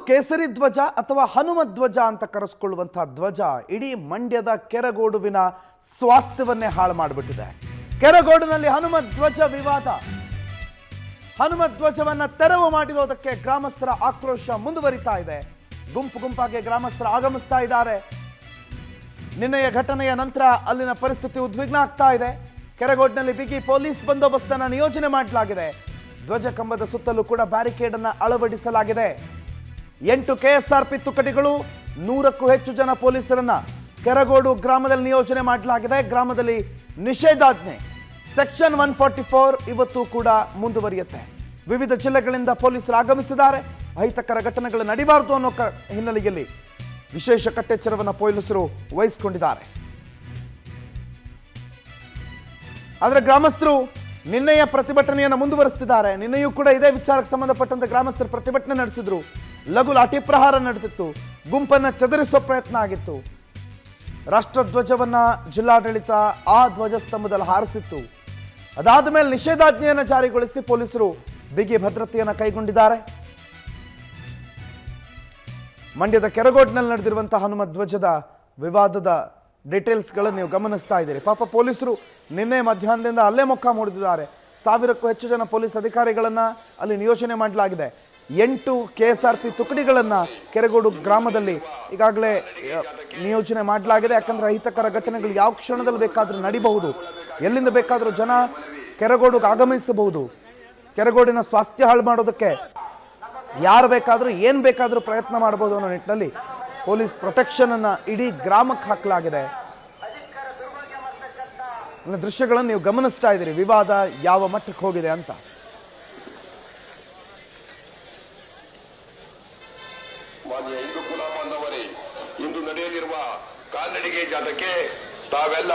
ಕೇಸರಿ ಧ್ವಜ ಅಥವಾ ಹನುಮ ಧ್ವಜ ಅಂತ ಕರೆಸಿಕೊಳ್ಳುವಂತಹ ಧ್ವಜ ಇಡೀ ಮಂಡ್ಯದ ಕೆರಗೋಡುವಿನ ಸ್ವಾಸ್ಥ್ಯವನ್ನೇ ಹಾಳು ಮಾಡಿಬಿಟ್ಟಿದೆ. ಕೆರಗೋಡಿನಲ್ಲಿ ಹನುಮ ಧ್ವಜ ವಿವಾದ, ಹನುಮ ಧ್ವಜವನ್ನ ತೆರವು ಮಾಡಿರೋದಕ್ಕೆ ಗ್ರಾಮಸ್ಥರ ಆಕ್ರೋಶ ಮುಂದುವರಿತಾ ಇದೆ. ಗುಂಪು ಗುಂಪಾಗಿ ಗ್ರಾಮಸ್ಥರು ಆಗಮಿಸ್ತಾ ಇದ್ದಾರೆ. ನಿನ್ನೆಯ ಘಟನೆಯ ನಂತರ ಅಲ್ಲಿನ ಪರಿಸ್ಥಿತಿ ಉದ್ವಿಗ್ನ ಆಗ್ತಾ ಇದೆ. ಕೆರಗೋಡಿನಲ್ಲಿ ಬಿಗಿ ಪೊಲೀಸ್ ಬಂದೋಬಸ್ತನ್ನ ನಿಯೋಜನೆ ಮಾಡಲಾಗಿದೆ. ಧ್ವಜ ಕಂಬದ ಸುತ್ತಲೂ ಕೂಡ ಬ್ಯಾರಿಕೇಡ್ ಅನ್ನ ಅಳವಡಿಸಲಾಗಿದೆ. 8 KSRP ತುಕಡಿಗಳು, 100ಕ್ಕೂ ಹೆಚ್ಚು ಜನ ಪೊಲೀಸರನ್ನ ಕೆರಗೋಡು ಗ್ರಾಮದಲ್ಲಿ ನಿಯೋಜನೆ ಮಾಡಲಾಗಿದೆ. ಗ್ರಾಮದಲ್ಲಿ ನಿಷೇಧಾಜ್ಞೆ ಸೆಕ್ಷನ್ 144 ಇವತ್ತು ಕೂಡ ಮುಂದುವರಿಯುತ್ತೆ. ವಿವಿಧ ಜಿಲ್ಲೆಗಳಿಂದ ಪೊಲೀಸರು ಆಗಮಿಸಿದ್ದಾರೆ. ಅಹಿತಕರ ಘಟನೆಗಳು ನಡೀಬಾರದು ಅನ್ನೋ ಹಿನ್ನೆಲೆಯಲ್ಲಿ ವಿಶೇಷ ಕಟ್ಟೆಚ್ಚರವನ್ನು ಪೊಲೀಸರು ವಹಿಸಿಕೊಂಡಿದ್ದಾರೆ. ಆದರೆ ಗ್ರಾಮಸ್ಥರು ನಿನ್ನೆಯ ಪ್ರತಿಭಟನೆಯನ್ನು ಮುಂದುವರಿಸುತ್ತಿದ್ದಾರೆ. ನಿನ್ನೆಯೂ ಕೂಡ ಇದೇ ವಿಚಾರಕ್ಕೆ ಸಂಬಂಧಪಟ್ಟಂತೆ ಗ್ರಾಮಸ್ಥರು ಪ್ರತಿಭಟನೆ ನಡೆಸಿದ್ರು. ಲಘು ಲಾಠಿ ಪ್ರಹಾರ ನಡೆದಿತ್ತು. ಗುಂಪನ್ನು ಚದುರಿಸುವ ಪ್ರಯತ್ನ ಆಗಿತ್ತು. ರಾಷ್ಟ್ರಧ್ವಜವನ್ನ ಜಿಲ್ಲಾಡಳಿತ ಆ ಧ್ವಜಸ್ತಂಭದಲ್ಲಿ ಹಾರಿಸಿತ್ತು. ಅದಾದ ಮೇಲೆ ನಿಷೇಧಾಜ್ಞೆಯನ್ನು ಜಾರಿಗೊಳಿಸಿ ಪೊಲೀಸರು ಬಿಗಿ ಭದ್ರತೆಯನ್ನು ಕೈಗೊಂಡಿದ್ದಾರೆ. ಮಂಡ್ಯದ ಕೆರಗೋಡಿನಲ್ಲಿ ನಡೆದಿರುವಂತಹ ಹನುಮ ಧ್ವಜದ ವಿವಾದದ ಡೀಟೇಲ್ಸ್ಗಳನ್ನು ನೀವು ಗಮನಿಸ್ತಾ ಇದ್ದೀರಿ. ಪಾಪ ಪೊಲೀಸರು ನಿನ್ನೆ ಮಧ್ಯಾಹ್ನದಿಂದ ಅಲ್ಲೇ ಮೊಕ್ಕ ಮೂಡಿದ್ದಾರೆ. 1000ಕ್ಕೂ ಹೆಚ್ಚು ಜನ ಪೊಲೀಸ್ ಅಧಿಕಾರಿಗಳನ್ನು ಅಲ್ಲಿ ನಿಯೋಜನೆ ಮಾಡಲಾಗಿದೆ. 8 KSRP ತುಕಡಿಗಳನ್ನು ಕೆರಗೋಡು ಗ್ರಾಮದಲ್ಲಿ ಈಗಾಗಲೇ ನಿಯೋಜನೆ ಮಾಡಲಾಗಿದೆ. ಯಾಕಂದರೆ ಅಹಿತಕರ ಘಟನೆಗಳು ಯಾವ ಕ್ಷಣದಲ್ಲಿ ಬೇಕಾದರೂ ನಡೀಬಹುದು, ಎಲ್ಲಿಂದ ಬೇಕಾದರೂ ಜನ ಕೆರಗೋಡಿಗೆ ಆಗಮಿಸಬಹುದು. ಕೆರಗೋಡಿನ ಸ್ವಾಸ್ಥ್ಯ ಹಾಳು ಮಾಡೋದಕ್ಕೆ ಯಾರು ಬೇಕಾದರೂ ಏನು ಬೇಕಾದರೂ ಪ್ರಯತ್ನ ಮಾಡಬಹುದು ಅನ್ನೋ ನಿಟ್ಟಿನಲ್ಲಿ ಪೊಲೀಸ್ ಪ್ರೊಟೆಕ್ಷನ್ ಅನ್ನ ಇಡೀ ಗ್ರಾಮಕ್ಕೆ ಹಾಕಲಾಗಿದೆ. ದೃಶ್ಯಗಳನ್ನು ನೀವು ಗಮನಿಸ್ತಾ ಇದ್ದೀರಿ, ವಿವಾದ ಯಾವ ಮಟ್ಟಕ್ಕೆ ಹೋಗಿದೆ ಅಂತ. ಹಿಂದೂ ಕುಲ ಬಾಂಧವರೇ, ಇಂದು ನಡೆಯಲಿರುವ ಕಾಲ್ನಡಿಗೆ ಜಾಥಾಕ್ಕೆ ತಾವೆಲ್ಲ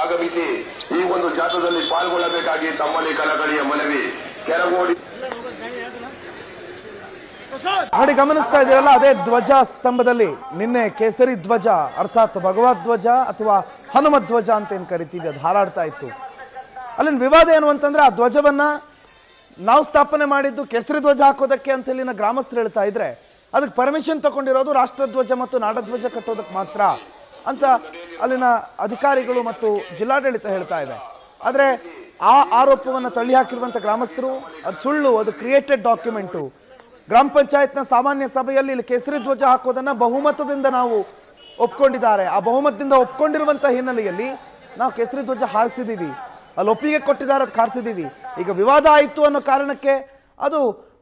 ಆಗಮಿಸಿ ಈ ಒಂದು ಜಾಥಾದಲ್ಲಿ ಪಾಲ್ಗೊಳ್ಳಬೇಕಾಗಿ ತಮ್ಮಲ್ಲಿ ಕಳಕಳಿಯ ಮನವಿ. ಕೆರಗೋಡಿ ನೋಡಿ, ಗಮನಿಸ್ತಾ ಇದ್ದೀರಲ್ಲ, ಅದೇ ಧ್ವಜ ಸ್ತಂಭದಲ್ಲಿ ನಿನ್ನೆ ಕೇಸರಿ ಧ್ವಜ ಅರ್ಥಾತ್ ಭಗವದ್ ಧ್ವಜ ಅಥವಾ ಹನುಮ ಧ್ವಜ ಅಂತ ಏನು ಕರಿತೀವಿ ಅದು ಹಾರಾಡ್ತಾ ಇತ್ತು. ಅಲ್ಲಿನ ವಿವಾದ ಏನು ಅಂತಂದ್ರೆ, ಆ ಧ್ವಜವನ್ನ ನಾವು ಸ್ಥಾಪನೆ ಮಾಡಿದ್ದು ಕೇಸರಿ ಧ್ವಜ ಹಾಕೋದಕ್ಕೆ ಅಂತ ಇಲ್ಲಿನ ಗ್ರಾಮಸ್ಥರು ಹೇಳ್ತಾ ಇದ್ರೆ, ಅದಕ್ಕೆ ಪರ್ಮಿಷನ್ ತಗೊಂಡಿರೋದು ರಾಷ್ಟ್ರಧ್ವಜ ಮತ್ತು ನಾಡಧ್ವಜ ಕಟ್ಟೋದಕ್ಕೆ ಮಾತ್ರ ಅಂತ ಅಲ್ಲಿನ ಅಧಿಕಾರಿಗಳು ಮತ್ತು ಜಿಲ್ಲಾಡಳಿತ ಹೇಳ್ತಾ ಇದೆ. ಆದರೆ ಆ ಆರೋಪವನ್ನು ತಳ್ಳಿ ಹಾಕಿರುವಂಥ ಗ್ರಾಮಸ್ಥರು ಅದು ಸುಳ್ಳು, ಅದು ಕ್ರಿಯೇಟೆಡ್ ಡಾಕ್ಯುಮೆಂಟು. ಗ್ರಾಮ ಪಂಚಾಯತ್ನ ಸಾಮಾನ್ಯ ಸಭೆಯಲ್ಲಿ ಇಲ್ಲಿ ಕೇಸರಿ ಧ್ವಜ ಹಾಕೋದನ್ನು ಬಹುಮತದಿಂದ ನಾವು ಒಪ್ಕೊಂಡಿದ್ದಾರೆ. ಆ ಬಹುಮತದಿಂದ ಒಪ್ಕೊಂಡಿರುವಂಥ ಹಿನ್ನೆಲೆಯಲ್ಲಿ ನಾವು ಕೇಸರಿ ಧ್ವಜ ಹಾರಿಸಿದ್ದೀವಿ, ಅಲ್ಲಿ ಒಪ್ಪಿಗೆ ಕೊಟ್ಟಿದ್ದಾರೆ, ಅದು ಹಾರಿಸಿದ್ದೀವಿ. ಈಗ ವಿವಾದ ಆಯಿತು ಅನ್ನೋ ಕಾರಣಕ್ಕೆ ಅದು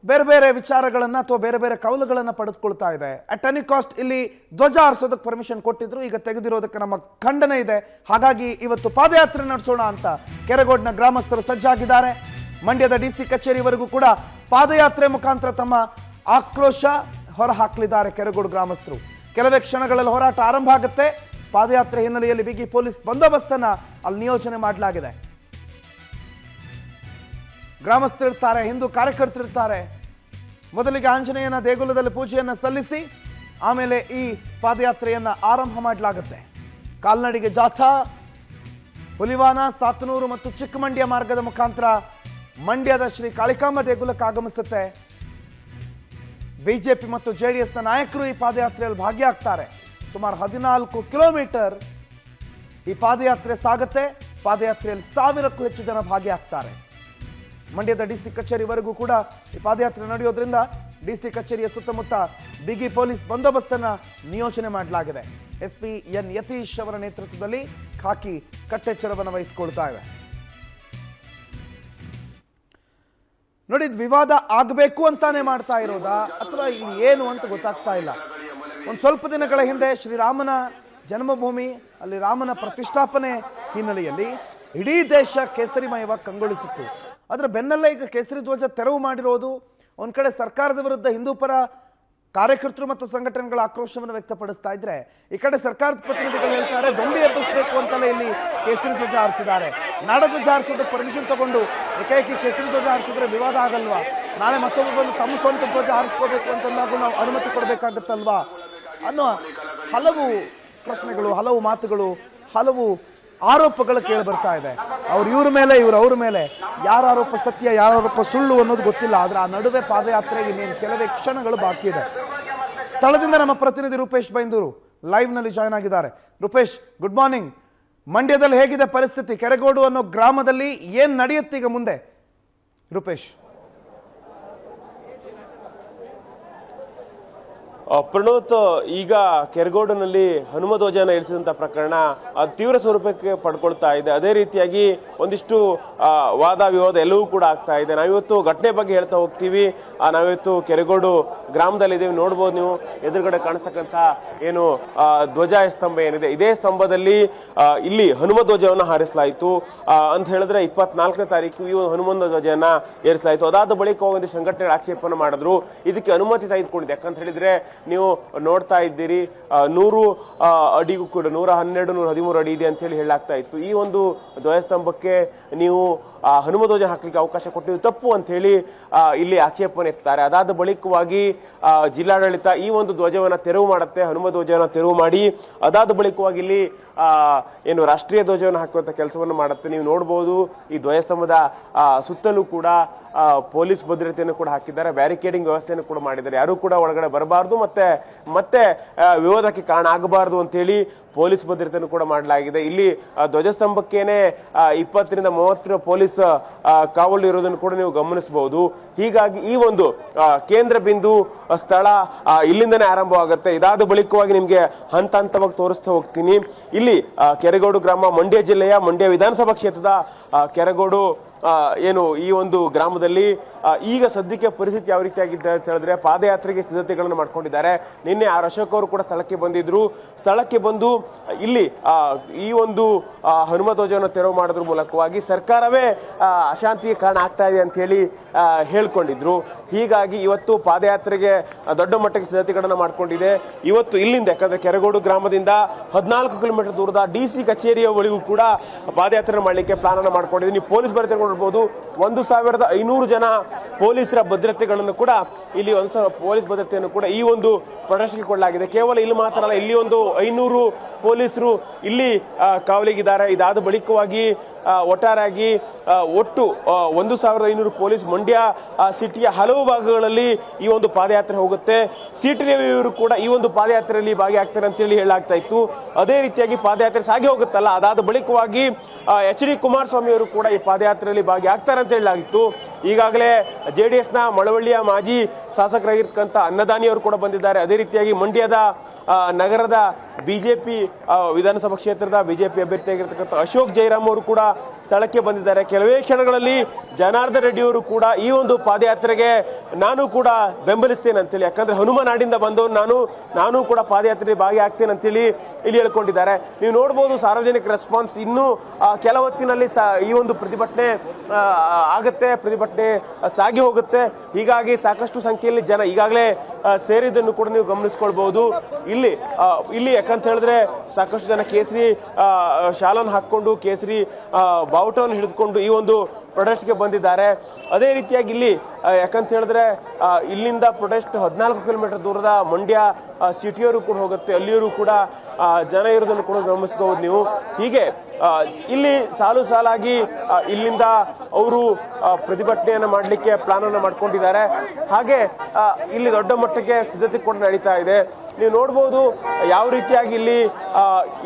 ಬೇರೆ ಬೇರೆ ವಿಚಾರಗಳನ್ನು ಅಥವಾ ಬೇರೆ ಬೇರೆ ಕೌಲುಗಳನ್ನು ಪಡೆದುಕೊಳ್ತಾ ಇದೆ. ಅಟ್ ಎನಿ ಕಾಸ್ಟ್ ಇಲ್ಲಿ ಧ್ವಜ ಹಾರಿಸೋದಕ್ಕೆ ಪರ್ಮಿಷನ್ ಕೊಟ್ಟಿದ್ರು, ಈಗ ತೆಗೆದಿರೋದಕ್ಕೆ ನಮ್ಮ ಖಂಡನೆ ಇದೆ. ಹಾಗಾಗಿ ಇವತ್ತು ಪಾದಯಾತ್ರೆ ನಡೆಸೋಣ ಅಂತ ಕೆರಗೋಡಿನ ಗ್ರಾಮಸ್ಥರು ಸಜ್ಜಾಗಿದ್ದಾರೆ. ಮಂಡ್ಯದ DC ಕಚೇರಿವರೆಗೂ ಕೂಡ ಪಾದಯಾತ್ರೆ ಮುಖಾಂತರ ತಮ್ಮ ಆಕ್ರೋಶ ಹೊರ ಹಾಕಲಿದ್ದಾರೆ ಕೆರಗೋಡು ಗ್ರಾಮಸ್ಥರು. ಕೆಲವೇ ಕ್ಷಣಗಳಲ್ಲಿ ಹೋರಾಟ ಆರಂಭ ಆಗುತ್ತೆ. ಪಾದಯಾತ್ರೆ ಹಿನ್ನೆಲೆಯಲ್ಲಿ ಬಿಗಿ ಪೊಲೀಸ್ ಬಂದೋಬಸ್ತನ್ನ ಅಲ್ಲಿ ನಿಯೋಜನೆ ಮಾಡಲಾಗಿದೆ. ಗ್ರಾಮಸ್ಥರಿರ್ತಾರೆ, ಹಿಂದೂ ಕಾರ್ಯಕರ್ತರಿರ್ತಾರೆ. ಮೊದಲಿಗೆ ಆಂಜನೇಯನ ದೇಗುಲದಲ್ಲಿ ಪೂಜೆಯನ್ನು ಸಲ್ಲಿಸಿ ಆಮೇಲೆ ಈ ಪಾದಯಾತ್ರೆಯನ್ನ ಆರಂಭ ಮಾಡಲಾಗುತ್ತೆ. ಕಾಲ್ನಡಿಗೆ ಜಾಥಾ ಹುಲಿವಾನ, ಸಾತನೂರು ಮತ್ತು ಚಿಕ್ಕಮಂಡ್ಯ ಮಾರ್ಗದ ಮುಖಾಂತರ ಮಂಡ್ಯದ ಶ್ರೀ ಕಾಳಿಕಾಂಬ ದೇಗುಲಕ್ಕೆ ಆಗಮಿಸುತ್ತೆ. ಬಿಜೆಪಿ ಮತ್ತು JDSನ ನಾಯಕರು ಈ ಪಾದಯಾತ್ರೆಯಲ್ಲಿ ಭಾಗಿಯಾಗ್ತಾರೆ. ಸುಮಾರು 14 ಕಿಲೋಮೀಟರ್ ಈ ಪಾದಯಾತ್ರೆ ಸಾಗುತ್ತೆ. ಪಾದಯಾತ್ರೆಯಲ್ಲಿ 1000ಕ್ಕೂ ಹೆಚ್ಚು ಜನ ಭಾಗಿಯಾಗ್ತಾರೆ. ಮಂಡ್ಯದ DC ಕಚೇರಿವರೆಗೂ ಕೂಡ ಈ ಪಾದಯಾತ್ರೆ ನಡೆಯೋದ್ರಿಂದ DC ಕಚೇರಿಯ ಸುತ್ತಮುತ್ತ ಬಿಗಿ ಪೊಲೀಸ್ ಬಂದೋಬಸ್ತನ್ನ ನಿಯೋಜನೆ ಮಾಡಲಾಗಿದೆ. SP N ಯತೀಶ್ ಅವರ ನೇತೃತ್ವದಲ್ಲಿ ಖಾಕಿ ಕಟ್ಟೆಚ್ಚರವನ್ನು ವಹಿಸಿಕೊಳ್ತಾ ಇದೆ. ನೋಡಿ, ವಿವಾದ ಆಗಬೇಕು ಅಂತಾನೆ ಮಾಡ್ತಾ ಇರೋದಾ ಅಥವಾ ಇಲ್ಲಿ ಏನು ಅಂತ ಗೊತ್ತಾಗ್ತಾ ಇಲ್ಲ. ಒಂದು ಸ್ವಲ್ಪ ದಿನಗಳ ಹಿಂದೆ ಶ್ರೀರಾಮನ ಜನ್ಮಭೂಮಿ, ಅಲ್ಲಿ ರಾಮನ ಪ್ರತಿಷ್ಠಾಪನೆ ಹಿನ್ನೆಲೆಯಲ್ಲಿ ಇಡೀ ದೇಶ ಕೇಸರಿಮಯವಾಗಿ ಕಂಗೊಳಿಸಿತ್ತು. ಅದರ ಬೆನ್ನಲ್ಲೇ ಈಗ ಕೇಸರಿ ಧ್ವಜ ತೆರವು ಮಾಡಿರೋದು ಒಂದು ಕಡೆ ಸರ್ಕಾರದ ವಿರುದ್ಧ ಹಿಂದೂ ಪರ ಕಾರ್ಯಕರ್ತರು ಮತ್ತು ಸಂಘಟನೆಗಳ ಆಕ್ರೋಶವನ್ನು ವ್ಯಕ್ತಪಡಿಸ್ತಾ ಇದ್ರೆ, ಈ ಕಡೆ ಸರ್ಕಾರದ ಪ್ರತಿನಿಧಿಗಳು ಹೇಳ್ತಾರೆ ದೊಂಬಿ ಎಬ್ಬಿಸಬೇಕು ಅಂತಲೇ ಇಲ್ಲಿ ಕೇಸರಿ ಧ್ವಜ ಹಾರಿಸಿದ್ದಾರೆ. ನಾಡಧ್ವಜ ಹಾರಿಸೋದಕ್ಕೆ ಪರ್ಮಿಷನ್ ತಗೊಂಡು ಏಕಾಏಕಿ ಕೇಸರಿ ಧ್ವಜ ಹಾರಿಸಿದ್ರೆ ವಿವಾದ ಆಗಲ್ವಾ? ನಾಳೆ ಮತ್ತೊಬ್ಬರು ಬಂದು ತಮ್ಮ ಸ್ವಂತ ಧ್ವಜ ಹಾರಿಸ್ಕೋಬೇಕು ಅಂತಂದಾಗ ನಾವು ಅನುಮತಿ ಕೊಡಬೇಕಾಗತ್ತಲ್ವಾ ಅನ್ನೋ ಹಲವು ಪ್ರಶ್ನೆಗಳು, ಹಲವು ಮಾತುಗಳು, ಹಲವು ಆರೋಪಗಳು ಕೇಳಿ ಬರ್ತಾ ಇದೆ. ಇವ್ರ ಮೇಲೆ ಅವ್ರ ಮೇಲೆ ಯಾರ ಆರೋಪ ಸತ್ಯ, ಯಾರ ಆರೋಪ ಸುಳ್ಳು ಅನ್ನೋದು ಗೊತ್ತಿಲ್ಲ. ಆದ್ರೆ ಆ ನಡುವೆ ಪಾದಯಾತ್ರೆಗೆ ಇನ್ನೇನು ಕೆಲವೇ ಕ್ಷಣಗಳು ಬಾಕಿ ಇದೆ. ಸ್ಥಳದಿಂದ ನಮ್ಮ ಪ್ರತಿನಿಧಿ ರೂಪೇಶ್ ಬೈಂದೂರು ಲೈವ್ನಲ್ಲಿ ಜಾಯ್ನ್ ಆಗಿದ್ದಾರೆ. Rupesh, good morning. ಮಂಡ್ಯದಲ್ಲಿ ಹೇಗಿದೆ ಪರಿಸ್ಥಿತಿ? ಕೆರೆಗೋಡು ಅನ್ನೋ ಗ್ರಾಮದಲ್ಲಿ ಏನ್ ನಡೆಯುತ್ತೆ ಈಗ ಮುಂದೆ? ರೂಪೇಶ್. ಪ್ರಣೋತ್, ಈಗ ಕೆರಗೋಡಿನಲ್ಲಿ ಹನುಮ ಧ್ವಜನ ಇಳಿಸಿದಂತ ಪ್ರಕರಣ ತೀವ್ರ ಸ್ವರೂಪಕ್ಕೆ ಪಡ್ಕೊಳ್ತಾ ಇದೆ. ಅದೇ ರೀತಿಯಾಗಿ ಒಂದಿಷ್ಟು ವಾದ ವಿವಾದ ಎಲ್ಲವೂ ಕೂಡ ಆಗ್ತಾ ಇದೆ. ನಾವಿವತ್ತು ಘಟನೆ ಬಗ್ಗೆ ಹೇಳ್ತಾ ಹೋಗ್ತೀವಿ. ನಾವಿವತ್ತು ಕೆರಗೋಡು ಗ್ರಾಮದಲ್ಲಿದ್ದೀವಿ. ನೋಡ್ಬೋದು ನೀವು ಎದುರುಗಡೆ ಕಾಣಿಸ್ತಕ್ಕಂಥ ಏನು ಧ್ವಜ ಸ್ತಂಭ ಏನಿದೆ, ಇದೇ ಸ್ತಂಭದಲ್ಲಿ ಇಲ್ಲಿ ಹನುಮ ಧ್ವಜವನ್ನು ಹಾರಿಸಲಾಯಿತು ಅಂತ ಹೇಳಿದ್ರೆ 24ನೇ ತಾರೀಕು ಈ ಒಂದು ಹನುಮಂತ ಧ್ವಜನ ಏರಿಸಲಾಯಿತು. ಅದಾದ ಬಳಿಕ ಒಂದು ಸಂಘಟನೆಗಳ ಆಕ್ಷೇಪನ ಮಾಡಿದ್ರು. ಇದಕ್ಕೆ ಅನುಮತಿ ತೆಗೆದುಕೊಂಡಿದೆ. ಯಾಕಂತ ಹೇಳಿದ್ರೆ ನೀವು ನೋಡ್ತಾ ಇದ್ದೀರಿ 100 ಅಡಿಗೂ ಕೂಡ 112, 113 ಅಡಿ ಇದೆ ಅಂತ ಹೇಳಿ ಹೇಳಲಾಗ್ತಾ ಇತ್ತು. ಈ ಒಂದು ಧ್ವಜಸ್ತಂಭಕ್ಕೆ ನೀವು ಹನುಮ ಧ್ವಜ ಹಾಕ್ಲಿಕ್ಕೆ ಅವಕಾಶ ಕೊಟ್ಟಿದ್ದು ತಪ್ಪು ಅಂತ ಹೇಳಿ ಇಲ್ಲಿ ಆಕ್ಷೇಪನೆ ಎತ್ತಾರೆ. ಅದಾದ ಬಳಿಕವಾಗಿ ಜಿಲ್ಲಾಡಳಿತ ಈ ಒಂದು ಧ್ವಜವನ್ನ ತೆರವು ಮಾಡುತ್ತೆ, ಹನುಮ ಧ್ವಜವನ್ನ ತೆರವು ಮಾಡಿ ಅದಾದ ಬಳಿಕವಾಗಿ ಇಲ್ಲಿ ಏನು ರಾಷ್ಟ್ರೀಯ ಧ್ವಜವನ್ನು ಹಾಕುವಂತ ಕೆಲಸವನ್ನು ಮಾಡುತ್ತೆ. ನೀವು ನೋಡಬಹುದು ಈ ಧ್ವಜಸ್ತಂಭದ ಸುತ್ತಲೂ ಕೂಡ ಪೊಲೀಸ್ ಭದ್ರತೆಯನ್ನು ಕೂಡ ಹಾಕಿದ್ದಾರೆ, ಬ್ಯಾರಿಕೇಡಿಂಗ್ ವ್ಯವಸ್ಥೆಯನ್ನು ಕೂಡ ಮಾಡಿದ್ದಾರೆ. ಯಾರು ಕೂಡ ಒಳಗಡೆ ಬರಬಾರ್ದು ಮತ್ತೆ ವಿರೋಧಕ್ಕೆ ಕಾರಣ ಆಗಬಾರ್ದು ಅಂತ ಹೇಳಿ ಪೊಲೀಸ್ ಭದ್ರತೆಯನ್ನು ಕೂಡ ಮಾಡಲಾಗಿದೆ. ಇಲ್ಲಿ ಧ್ವಜಸ್ತಂಭಕ್ಕೇನೆ 20 ರಿಂದ 30 ಪೊಲೀಸ್ ಕಾವಲು ಇರೋದನ್ನು ಕೂಡ ನೀವು ಗಮನಿಸಬಹುದು. ಹೀಗಾಗಿ ಈ ಒಂದು ಕೇಂದ್ರ ಬಿಂದು ಸ್ಥಳ ಇಲ್ಲಿಂದನೇ ಆರಂಭವಾಗುತ್ತೆ. ಇದಾದ ಬಳಿಕವಾಗಿ ನಿಮ್ಗೆ ಹಂತ ಹಂತವಾಗಿ ತೋರಿಸ್ತಾ ಹೋಗ್ತೀನಿ. ಇಲ್ಲಿ ಕೆರಗೋಡು ಗ್ರಾಮ ಮಂಡ್ಯ ಜಿಲ್ಲೆಯ ಮಂಡ್ಯ ವಿಧಾನಸಭಾ ಕ್ಷೇತ್ರದ ಕೆರಗೋಡು ಏನು ಈ ಒಂದು ಗ್ರಾಮದಲ್ಲಿ ಈಗ ಸದ್ಯಕ್ಕೆ ಪರಿಸ್ಥಿತಿ ಯಾವ ರೀತಿಯಾಗಿದೆ ಅಂತ ಹೇಳಿದ್ರೆ ಪಾದಯಾತ್ರೆಗೆ ಸಿದ್ಧತೆಗಳನ್ನು ಮಾಡ್ಕೊಂಡಿದ್ದಾರೆ. ನಿನ್ನೆ ಅಶೋಕ್ ಅವರು ಕೂಡ ಸ್ಥಳಕ್ಕೆ ಬಂದಿದ್ರು. ಸ್ಥಳಕ್ಕೆ ಬಂದು ಇಲ್ಲಿ ಈ ಒಂದು ಹನುಮ ಧ್ವಜವನ್ನು ತೆರವು ಮಾಡೋದ್ರ ಮೂಲಕವಾಗಿ ಸರ್ಕಾರವೇ ಅಶಾಂತಿಗೆ ಕಾರಣ ಆಗ್ತಾ ಇದೆ ಅಂತ ಹೇಳಿ ಹೇಳ್ಕೊಂಡಿದ್ರು. ಹೀಗಾಗಿ ಇವತ್ತು ಪಾದಯಾತ್ರೆಗೆ ದೊಡ್ಡ ಮಟ್ಟಕ್ಕೆ ಸಿದ್ಧತೆಗಳನ್ನು ಮಾಡ್ಕೊಂಡಿದೆ. ಇವತ್ತು ಇಲ್ಲಿಂದ, ಯಾಕಂದ್ರೆ ಕೆರಗೋಡು ಗ್ರಾಮದಿಂದ 14 ಕಿಲೋಮೀಟರ್ ದೂರದ DC ಕಚೇರಿಯವರೆಗೂ ಕೂಡ ಪಾದಯಾತ್ರೆ ಮಾಡಲಿಕ್ಕೆ ಪ್ಲಾನ್ ಅನ್ನು ಮಾಡ್ಕೊಂಡಿದೆ. ನೀವು ಪೊಲೀಸ್ ಭದ್ರತೆ ನೋಡಬಹುದು. 1500 ಜನ ಪೊಲೀಸರ ಭದ್ರತೆಗಳನ್ನು ಕೂಡ ಇಲ್ಲಿ 1000 ಪೊಲೀಸ್ ಭದ್ರತೆಯನ್ನು ಕೂಡ ಈ ಒಂದು ಪ್ರದರ್ಶನಕ್ಕೆ ಕೊಡಲಾಗಿದೆ. ಕೇವಲ ಇಲ್ಲಿ ಮಾತ್ರ ಅಲ್ಲ, ಇಲ್ಲಿ ಒಂದು 500 ಪೊಲೀಸರು ಇಲ್ಲಿ ಕಾವಲಿಗಿದ್ದಾರೆ. ಇದಾದ ಬಳಿಕವಾಗಿ ಒಟ್ಟಾರೆಯಾಗಿ ಒಟ್ಟು 1500 ಪೊಲೀಸ್ ಮಂಡ್ಯ ಸಿಟಿಯ ಹಲವು ಭಾಗಗಳಲ್ಲಿ ಈ ಒಂದು ಪಾದಯಾತ್ರೆ ಹೋಗುತ್ತೆ. ಸಿಟಿ ರವಿಯವರು ಕೂಡ ಈ ಒಂದು ಪಾದಯಾತ್ರೆಯಲ್ಲಿ ಭಾಗಿಯಾಗ್ತಾರೆ ಅಂತ ಹೇಳಿ ಹೇಳಲಾಗ್ತಾ ಇತ್ತು. ಅದೇ ರೀತಿಯಾಗಿ ಪಾದಯಾತ್ರೆ ಸಾಗಿ ಹೋಗುತ್ತಲ್ಲ, ಅದಾದ ಬಳಿಕವಾಗಿ HD ಕುಮಾರಸ್ವಾಮಿ ಅವರು ಕೂಡ ಈ ಪಾದಯಾತ್ರೆಯಲ್ಲಿ ಭಾಗಿಯಾಗ್ತಾರೆ ಅಂತ ಹೇಳಲಾಗಿತ್ತು. ಈಗಾಗಲೇ JDS ನ ಮಳವಳ್ಳಿಯ ಮಾಜಿ ಶಾಸಕರಾಗಿರ್ತಕ್ಕಂಥ ಅನ್ನದಾನಿ ಅವರು ಕೂಡ ಬಂದಿದ್ದಾರೆ. ಅದೇ ರೀತಿಯಾಗಿ ಮಂಡ್ಯದ ನಗರದ ಬಿಜೆಪಿ ವಿಧಾನಸಭಾ ಕ್ಷೇತ್ರದ ಬಿಜೆಪಿ ಅಭ್ಯರ್ಥಿಯಾಗಿರ್ತಕ್ಕಂಥ ಅಶೋಕ್ ಜೈರಾಮ್ ಅವರು ಕೂಡ ಸ್ಥಳಕ್ಕೆ ಬಂದಿದ್ದಾರೆ. ಕೆಲವೇ ಕ್ಷಣಗಳಲ್ಲಿ ಜನಾರ್ದನ್ ರೆಡ್ಡಿ ಅವರು ಕೂಡ ಈ ಒಂದು ಪಾದಯಾತ್ರೆಗೆ ನಾನು ಕೂಡ ಬೆಂಬಲಿಸ್ತೇನೆ ಅಂತೇಳಿ, ಯಾಕಂದ್ರೆ ಹನುಮ ನಾಡಿಂದ ಬಂದವನು ನಾನು ಕೂಡ ಪಾದಯಾತ್ರೆಗೆ ಭಾಗಿಯಾಗ್ತೇನೆ ಅಂತೇಳಿ ಇಲ್ಲಿ ಹೇಳ್ಕೊಂಡಿದ್ದಾರೆ. ನೀವು ನೋಡ್ಬೋದು ಸಾರ್ವಜನಿಕ ರೆಸ್ಪಾನ್ಸ್ ಇನ್ನೂ ಕೆಲ ಹೊತ್ತಿನಲ್ಲಿ ಈ ಒಂದು ಪ್ರತಿಭಟನೆ ಆಗುತ್ತೆ, ಪ್ರತಿಭಟನೆ ಸಾಗಿ ಹೋಗುತ್ತೆ. ಹೀಗಾಗಿ ಸಾಕಷ್ಟು ಸಂಖ್ಯೆಯಲ್ಲಿ ಜನ ಈಗಾಗಲೇ ಸೇರಿದ್ದನ್ನು ಕೂಡ ನೀವು ಗಮನಿಸ್ಕೊಳ್ಬಹುದು. ಇಲ್ಲಿ ಯಾಕಂತ ಹೇಳಿದ್ರೆ ಸಾಕಷ್ಟು ಜನ ಕೇಸರಿ ಶಾಲನ್ನು ಹಾಕೊಂಡು ಕೇಸರಿ ಬಾವುಟವನ್ನು ಹಿಡಿದುಕೊಂಡು ಈ ಒಂದು ಪ್ರೊಟೆಸ್ಟ್ಗೆ ಬಂದಿದ್ದಾರೆ. ಅದೇ ರೀತಿಯಾಗಿ ಇಲ್ಲಿ ಯಾಕಂತ ಹೇಳಿದ್ರೆ ಇಲ್ಲಿಂದ ಪ್ರೊಟೆಸ್ಟ್ 14 ಕಿಲೋಮೀಟರ್ ದೂರದ ಮಂಡ್ಯ ಸಿಟಿಯವರು ಕೂಡ ಹೋಗುತ್ತೆ, ಅಲ್ಲಿಯವರು ಕೂಡ ಜನ ಇರೋದನ್ನು ಕೂಡ ಗಮನಿಸಬಹುದು ನೀವು. ಹೀಗೆ ಇಲ್ಲಿ ಸಾಲಾಗಿ ಇಲ್ಲಿಂದ ಅವರು ಪ್ರತಿಭಟನೆಯನ್ನು ಮಾಡಲಿಕ್ಕೆ ಪ್ಲಾನ್ ಅನ್ನು ಮಾಡ್ಕೊಂಡಿದ್ದಾರೆ. ಹಾಗೆ ಇಲ್ಲಿ ದೊಡ್ಡ ಮಟ್ಟಕ್ಕೆ ಸಿದ್ಧತೆ ಕೂಡ ನಡೀತಾ ಇದೆ. ನೀವು ನೋಡ್ಬೋದು ಯಾವ ರೀತಿಯಾಗಿ ಇಲ್ಲಿ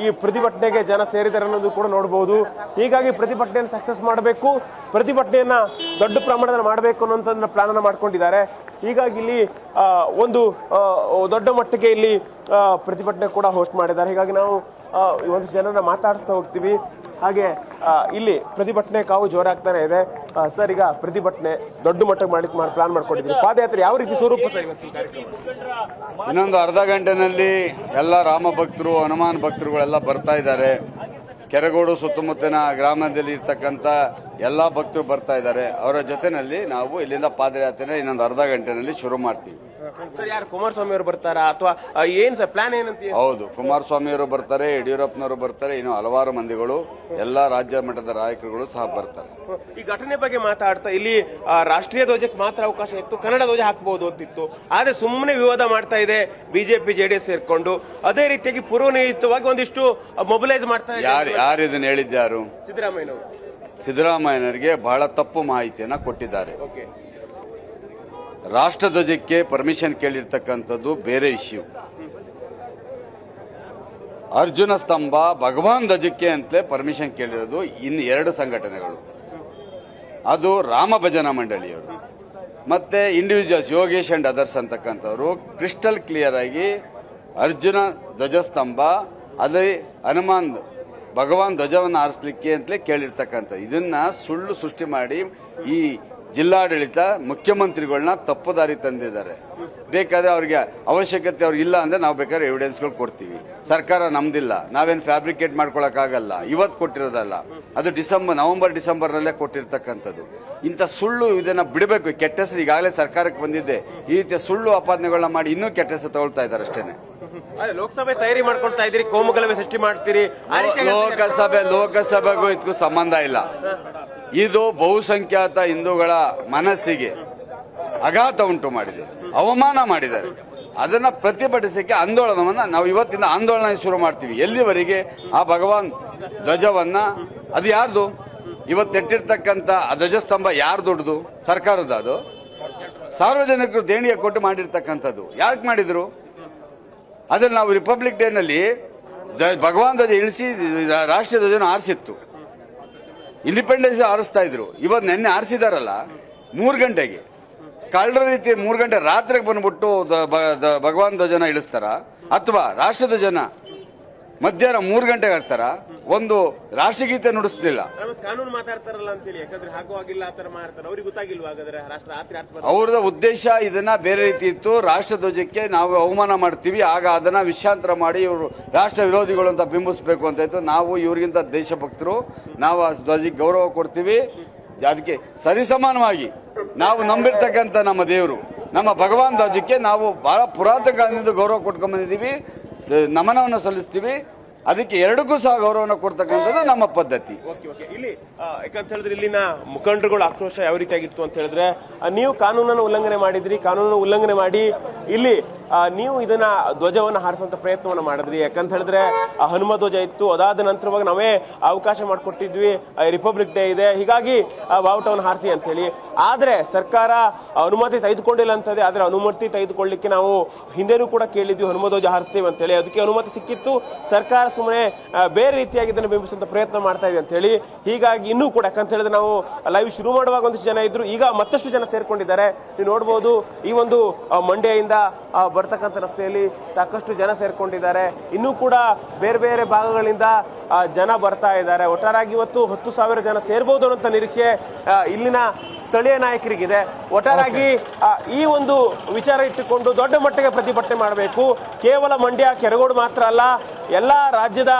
ಈ ಪ್ರತಿಭಟನೆಗೆ ಜನ ಸೇರಿದ್ದಾರೆ ಅನ್ನೋದು ಕೂಡ ನೋಡ್ಬೋದು. ಹೀಗಾಗಿ ಪ್ರತಿಭಟನೆಯನ್ನು ಸಕ್ಸಸ್ ಮಾಡಬೇಕು, ಪ್ರತಿಭಟನೆಯನ್ನ ದೊಡ್ಡ ಪ್ರಮಾಣದಲ್ಲಿ ಮಾಡಬೇಕು ಅನ್ನೋಂಥದ್ದನ್ನ ಪ್ಲಾನ್ ಅನ್ನು ಮಾಡ್ಕೊಂಡಿದ್ದಾರೆ. ಹೀಗಾಗಿ ಇಲ್ಲಿ ಒಂದು ದೊಡ್ಡ ಮಟ್ಟಿಗೆ ಇಲ್ಲಿ ಪ್ರತಿಭಟನೆ ಕೂಡ ಹೋಸ್ಟ್ ಮಾಡಿದ್ದಾರೆ. ಹೀಗಾಗಿ ನಾವು ಒಂದು ಜನರನ್ನ ಮಾತಾಡಿಸ್ತಾ ಹೋಗ್ತೀವಿ. ಹಾಗೆ ಇಲ್ಲಿ ಪ್ರತಿಭಟನೆ ಕಾವು ಜೋರಾಗ್ತಾನೆ ಇದೆ. ಸರ್, ಈಗ ಪ್ರತಿಭಟನೆ ದೊಡ್ಡ ಮಟ್ಟಕ್ಕೆ ಮಾಡ್ಲಿಕ್ಕೆ ಪ್ಲಾನ್ ಮಾಡ್ಕೊಂಡಿದ್ದೀವಿ. ಪಾದಯಾತ್ರೆ ಯಾವ ರೀತಿ ಸ್ವರೂಪ ಸರ್ ಇವತ್ತು ಕಾರ್ಯಕ್ರಮ? ಇನ್ನೊಂದು ಅರ್ಧ ಗಂಟೆನಲ್ಲಿ ಎಲ್ಲ ರಾಮ ಭಕ್ತರು, ಹನುಮಾನ್ ಭಕ್ತರುಗಳೆಲ್ಲ ಬರ್ತಾ ಇದ್ದಾರೆ. ಕೆರಗೋಡು ಸುತ್ತಮುತ್ತಲಿನ ಗ್ರಾಮದಲ್ಲಿ ಇರ್ತಕ್ಕಂಥ ಎಲ್ಲ ಭಕ್ತರು ಬರ್ತಾ ಇದ್ದಾರೆ. ಅವರ ಜೊತೆನಲ್ಲಿ ನಾವು ಇಲ್ಲಿಂದ ಪಾದಯಾತ್ರೆ ಇನ್ನೊಂದು ಅರ್ಧ ಗಂಟೆನಲ್ಲಿ ಶುರು ಮಾಡ್ತೀವಿ. ಸರ್, ಯಾರು ಕುಮಾರಸ್ವಾಮಿ ಅವರು ಬರ್ತಾರಾ ಅಥವಾ ಏನ್ ಸರ್ ಪ್ಲಾನ್ ಏನಂತ? ಹೌದು, ಕುಮಾರಸ್ವಾಮಿ ಅವರು ಬರ್ತಾರೆ, ಯಡಿಯೂರಪ್ಪನವರು ಬರ್ತಾರೆ, ಇನ್ನು ಹಲವಾರು ಮಂದಿಗಳು, ಎಲ್ಲ ರಾಜ್ಯ ಮಟ್ಟದ ನಾಯಕರುಗಳು ಸಹ ಬರ್ತಾರೆ. ಈ ಘಟನೆ ಬಗ್ಗೆ ಮಾತಾಡ್ತಾ ಇಲ್ಲಿ ರಾಷ್ಟ್ರೀಯ ಧ್ವಜಕ್ಕೆ ಮಾತ್ರ ಅವಕಾಶ ಇತ್ತು, ಕನ್ನಡ ಧ್ವಜ ಹಾಕಬಹುದು ಅಂತಿತ್ತು. ಆದ್ರೆ ಸುಮ್ಮನೆ ವಿವಾದ ಮಾಡ್ತಾ ಇದೆ ಬಿಜೆಪಿ JDS ಸೇರ್ಕೊಂಡು. ಅದೇ ರೀತಿಯಾಗಿ ಪೂರ್ವನಿಯುಕ್ತವಾಗಿ ಒಂದಿಷ್ಟು ಮೊಬಿಲೈಸ್ ಮಾಡ್ತಾ ಇದೆ. ಯಾರು ಇದನ್ನ ಹೇಳಿದ್ಯಾರು? ಸಿದ್ದರಾಮಯ್ಯನವರು. ಸಿದ್ದರಾಮಯ್ಯನವರಿಗೆ ಬಹಳ ತಪ್ಪು ಮಾಹಿತಿಯನ್ನ ಕೊಟ್ಟಿದ್ದಾರೆ. ರಾಷ್ಟ್ರಧ್ವಜಕ್ಕೆ ಪರ್ಮಿಷನ್ ಕೇಳಿರ್ತಕ್ಕಂಥದ್ದು ಬೇರೆ ಇಶ್ಯೂ. ಅರ್ಜುನ ಸ್ತಂಭ, ಭಗವಾನ್ ಧ್ವಜಕ್ಕೆ ಅಂತಲೇ ಪರ್ಮಿಷನ್ ಕೇಳಿರೋದು ಇನ್ನು 2 ಸಂಘಟನೆಗಳು. ಅದು ರಾಮ ಭಜನಾ ಮಂಡಳಿಯವರು ಮತ್ತೆ ಇಂಡಿವಿಜುವಲ್ಸ್ ಯೋಗೇಶ್ ಅಂಡ್ ಅದರ್ಸ್ ಅಂತಕ್ಕಂಥವ್ರು ಕ್ರಿಸ್ಟಲ್ ಕ್ಲಿಯರ್ ಆಗಿ ಅರ್ಜುನ ಧ್ವಜಸ್ತಂಭ ಅದೇ ಹನುಮಾನ್ ಭಗವಾನ್ ಧ್ವಜವನ್ನು ಆರಿಸಲಿಕ್ಕೆ ಅಂತಲೇ ಕೇಳಿರ್ತಕ್ಕಂಥ ಇದನ್ನ ಸುಳ್ಳು ಸೃಷ್ಟಿ ಮಾಡಿ ಈ ಜಿಲ್ಲಾಡಳಿತ ಮುಖ್ಯಮಂತ್ರಿಗಳನ್ನ ತಪ್ಪು ದಾರಿ ತಂದಿದ್ದಾರೆ. ಬೇಕಾದ್ರೆ ಅವ್ರಿಗೆ ಅವಶ್ಯಕತೆ ಅವ್ರಿಗೆ ಇಲ್ಲ ಅಂದ್ರೆ ನಾವು ಬೇಕಾದ್ರೆ ಎವಿಡೆನ್ಸ್ಗಳು ಕೊಡ್ತೀವಿ. ಸರ್ಕಾರ ನಮ್ದಿಲ್ಲ, ನಾವೇನು ಫ್ಯಾಬ್ರಿಕೇಟ್ ಮಾಡ್ಕೊಳಕ್ಕಾಗಲ್ಲ. ಇವತ್ತು ಕೊಟ್ಟಿರೋದಲ್ಲ, ಅದು ನವೆಂಬರ್ ಡಿಸೆಂಬರ್ನಲ್ಲೇ ಕೊಟ್ಟಿರ್ತಕ್ಕಂಥದ್ದು. ಇಂಥ ಸುಳ್ಳು ಇದನ್ನ ಬಿಡಬೇಕು. ಕೆಟ್ಟ ಹೆಸರು ಈಗಾಗಲೇ ಸರ್ಕಾರಕ್ಕೆ ಬಂದಿದ್ದೆ. ಈ ರೀತಿಯ ಸುಳ್ಳು ಆಪಾದನೆಗಳನ್ನ ಮಾಡಿ ಇನ್ನೂ ಕೆಟ್ಟ ಹೆಸರು ತಗೊಳ್ತಾ ಇದ್ದಾರೆ ಅಷ್ಟೇನೆ. ಲೋಕಸಭೆ ತಯಾರಿ ಮಾಡ್ಕೊಳ್ತಾ ಇದ್ದೀರಿ, ಕೋಮುಗಲಭೆ ಸೃಷ್ಟಿ ಮಾಡ್ತೀರಿ. ಲೋಕಸಭೆಗೂ ಇದಕ್ಕೂ ಸಂಬಂಧ ಇಲ್ಲ. ಇದು ಬಹುಸಂಖ್ಯಾತ ಹಿಂದೂಗಳ ಮನಸ್ಸಿಗೆ ಆಘಾತ ಉಂಟು ಮಾಡಿದೆ, ಅವಮಾನ ಮಾಡಿದ್ದಾರೆ. ಅದನ್ನ ಪ್ರತಿಭಟಿಸಕ್ಕೆ ಆಂದೋಲನವನ್ನ ನಾವು ಇವತ್ತಿಂದ ಆಂದೋಲನ ಶುರು ಮಾಡ್ತೀವಿ. ಎಲ್ಲಿವರೆಗೆ ಆ ಭಗವಾನ್ ಧ್ವಜವನ್ನ ಅದು ಯಾರ್ದು ಇವತ್ತು ನೆಟ್ಟಿರ್ತಕ್ಕಂಥ ಧ್ವಜಸ್ತಂಭ ಯಾರು ದುಡ್ದು ಸರ್ಕಾರದ, ಅದು ಸಾರ್ವಜನಿಕರು ದೇಣಿಗೆ ಕೊಟ್ಟು ಮಾಡಿರ್ತಕ್ಕಂಥದ್ದು. ಯಾಕೆ ಮಾಡಿದ್ರು? ಅದ್ರಲ್ಲಿ ನಾವು ರಿಪಬ್ಲಿಕ್ ಡೇನಲ್ಲಿ ಭಗವಾನ್ ಧ್ವಜ ಇಳಿಸಿ ರಾಷ್ಟ್ರೀಯ ಧ್ವಜನ ಆರಿಸಿತ್ತು. ಇಂಡಿಪೆಂಡೆನ್ಸ್ ಆರಿಸ್ತಾ ಇದ್ರು. ಇವತ್ತು ನೆನ್ನೆ ಆರಿಸಿದಾರಲ್ಲ 3 ಗಂಟೆಗೆ, ಕಳ್ಳರ ರೀತಿ 3 ಗಂಟೆ ರಾತ್ರಿಗೆ ಬಂದ್ಬಿಟ್ಟು ಭಗವಾನ್ ಧ್ವಜನ ಇಳಿಸ್ತಾರ, ಅಥವಾ ರಾಷ್ಟ್ರ ಧ್ವಜನ ಮಧ್ಯಾಹ್ನ 3 ಗಂಟೆಗೆ ಹಾಕ್ತಾರ. ಒಂದು ರಾಷ್ಟ್ರಗೀತೆ ನುಡಿಸ್ಲಿಲ್ಲ. ಕಾನೂನು ಮಾತಾಡ್ತಾರಲ್ಲ ಅಂತೇಳಿ, ಯಾಕಂದ್ರೆ ಹಾಕುವಾಗಿಲ್ಲ ಆ ತರ ಮಾಡ್ತಾರೆ. ಅವ್ರಿಗೆ ಗೊತ್ತಾಗಿಲ್ವಾ ಹಾಗಾದ್ರೆ ರಾಷ್ಟ್ರ ಅವ್ರದ ಉದ್ದೇಶ ಇದನ್ನ ಬೇರೆ ರೀತಿ ಇತ್ತು. ರಾಷ್ಟ್ರ ಧ್ವಜಕ್ಕೆ ನಾವು ಅವಮಾನ ಮಾಡ್ತೀವಿ, ಆಗ ಅದನ್ನ ವಿಷಾಂತರ ಮಾಡಿ ಇವರು ರಾಷ್ಟ್ರ ವಿರೋಧಿಗಳು ಅಂತ ಬಿಂಬಿಸಬೇಕು ಅಂತ ಇತ್ತು. ನಾವು ಇವ್ರಿಗಿಂತ ದೇಶಭಕ್ತರು, ನಾವು ಆ ಧ್ವಜಕ್ಕೆ ಗೌರವ ಕೊಡ್ತೀವಿ. ಅದಕ್ಕೆ ಸರಿಸಮಾನವಾಗಿ ನಾವು ನಂಬಿರ್ತಕ್ಕಂಥ ನಮ್ಮ ದೇವರು, ನಮ್ಮ ಭಗವಾನ್ ಧ್ವಜಕ್ಕೆ ನಾವು ಬಹಳ ಪುರಾತನ ಕಾಲದಿಂದ ಗೌರವ ಕೊಟ್ಕೊಂಡ್ ಬಂದಿದ್ದೀವಿ, ನಮನವನ್ನು ಸಲ್ಲಿಸ್ತೀವಿ. ಅದಕ್ಕೆ 2ಕ್ಕೂ ಸಹ ಗೌರವನ ಕೊಡ್ತಕ್ಕಂಥದ್ದು ನಮ್ಮ ಪದ್ಧತಿ. ಇಲ್ಲಿ ಯಾಕಂತ ಹೇಳಿದ್ರೆ ಇಲ್ಲಿನ ಮುಖಂಡರುಗಳ ಆಕ್ರೋಶ ಯಾವ ರೀತಿಯಾಗಿತ್ತು ಅಂತ ಹೇಳಿದ್ರೆ, ನೀವು ಕಾನೂನನ್ನು ಉಲ್ಲಂಘನೆ ಮಾಡಿದ್ರಿ, ಕಾನೂನನ್ನು ಉಲ್ಲಂಘನೆ ಮಾಡಿ ಇಲ್ಲಿ ನೀವು ಇದನ್ನ ಧ್ವಜವನ್ನು ಹಾರಿಸುವಂತ ಪ್ರಯತ್ನವನ್ನು ಮಾಡಿದ್ರಿ. ಯಾಕಂತ ಹೇಳಿದ್ರೆ ಹನುಮ ಧ್ವಜ ಇತ್ತು, ಅದಾದ ನಂತರವಾಗಿ ನಾವೇ ಅವಕಾಶ ಮಾಡಿಕೊಟ್ಟಿದ್ವಿ, ರಿಪಬ್ಲಿಕ್ ಡೇ ಇದೆ, ಹೀಗಾಗಿ ಬಾವುಟವನ್ನು ಹಾರಿಸಿ ಅಂತ ಹೇಳಿ. ಆದ್ರೆ ಸರ್ಕಾರ ಅನುಮತಿ ತೆಗೆದುಕೊಂಡಿಲ್ಲ ಅಂತದೆ. ಆದ್ರೆ ಅನುಮತಿ ತೆಗೆದುಕೊಳ್ಳಿಕ್ಕೆ ನಾವು ಹಿಂದೆನೂ ಕೂಡ ಕೇಳಿದ್ವಿ, ಹನುಮ ಧ್ವಜ ಹಾರಿಸ್ತೀವಿ ಅಂತ ಹೇಳಿ. ಅದಕ್ಕೆ ಅನುಮತಿ ಸಿಕ್ಕಿತ್ತು. ಸರ್ಕಾರ ಸುಮ್ಮನೆ ಬೇರೆ ರೀತಿಯಾಗಿ ಇದನ್ನು ಬಿಂಬಿಸುವಂತ ಪ್ರಯತ್ನ ಮಾಡ್ತಾ ಇದೆ ಅಂತ ಹೇಳಿ. ಹೀಗಾಗಿ ಇನ್ನೂ ಕೂಡ ಯಾಕಂತ ಹೇಳಿದ್ರೆ ನಾವು ಲೈವ್ ಶುರು ಮಾಡುವಾಗ ಒಂದಿಷ್ಟು ಜನ ಇದ್ರು, ಈಗ ಮತ್ತಷ್ಟು ಜನ ಸೇರ್ಕೊಂಡಿದ್ದಾರೆ. ನೀವು ನೋಡ್ಬೋದು, ಈ ಒಂದು ಮಂಡ್ಯದಿಂದ ಬರ್ತಕ್ಕಂಥ ರಸ್ತೆಯಲ್ಲಿ ಸಾಕಷ್ಟು ಜನ ಸೇರ್ಕೊಂಡಿದ್ದಾರೆ. ಇನ್ನೂ ಕೂಡ ಬೇರೆ ಬೇರೆ ಭಾಗಗಳಿಂದ ಜನ ಬರ್ತಾ ಇದ್ದಾರೆ. ಒಟ್ಟಾರಾಗಿ ಇವತ್ತು 10,000 ಜನ ಸೇರ್ಬೋದು ಅನ್ನೋ ನಿರೀಕ್ಷೆ ಇಲ್ಲಿನ ಸ್ಥಳೀಯ ನಾಯಕರಿಗಿದೆ. ಒಟ್ಟಾರಾಗಿ ಈ ಒಂದು ವಿಚಾರ ಇಟ್ಟುಕೊಂಡು ದೊಡ್ಡ ಮಟ್ಟಿಗೆ ಪ್ರತಿಭಟನೆ ಮಾಡಬೇಕು. ಕೇವಲ ಮಂಡ್ಯ, ಕೆರಗೋಡು ಮಾತ್ರ ಅಲ್ಲ, ಎಲ್ಲ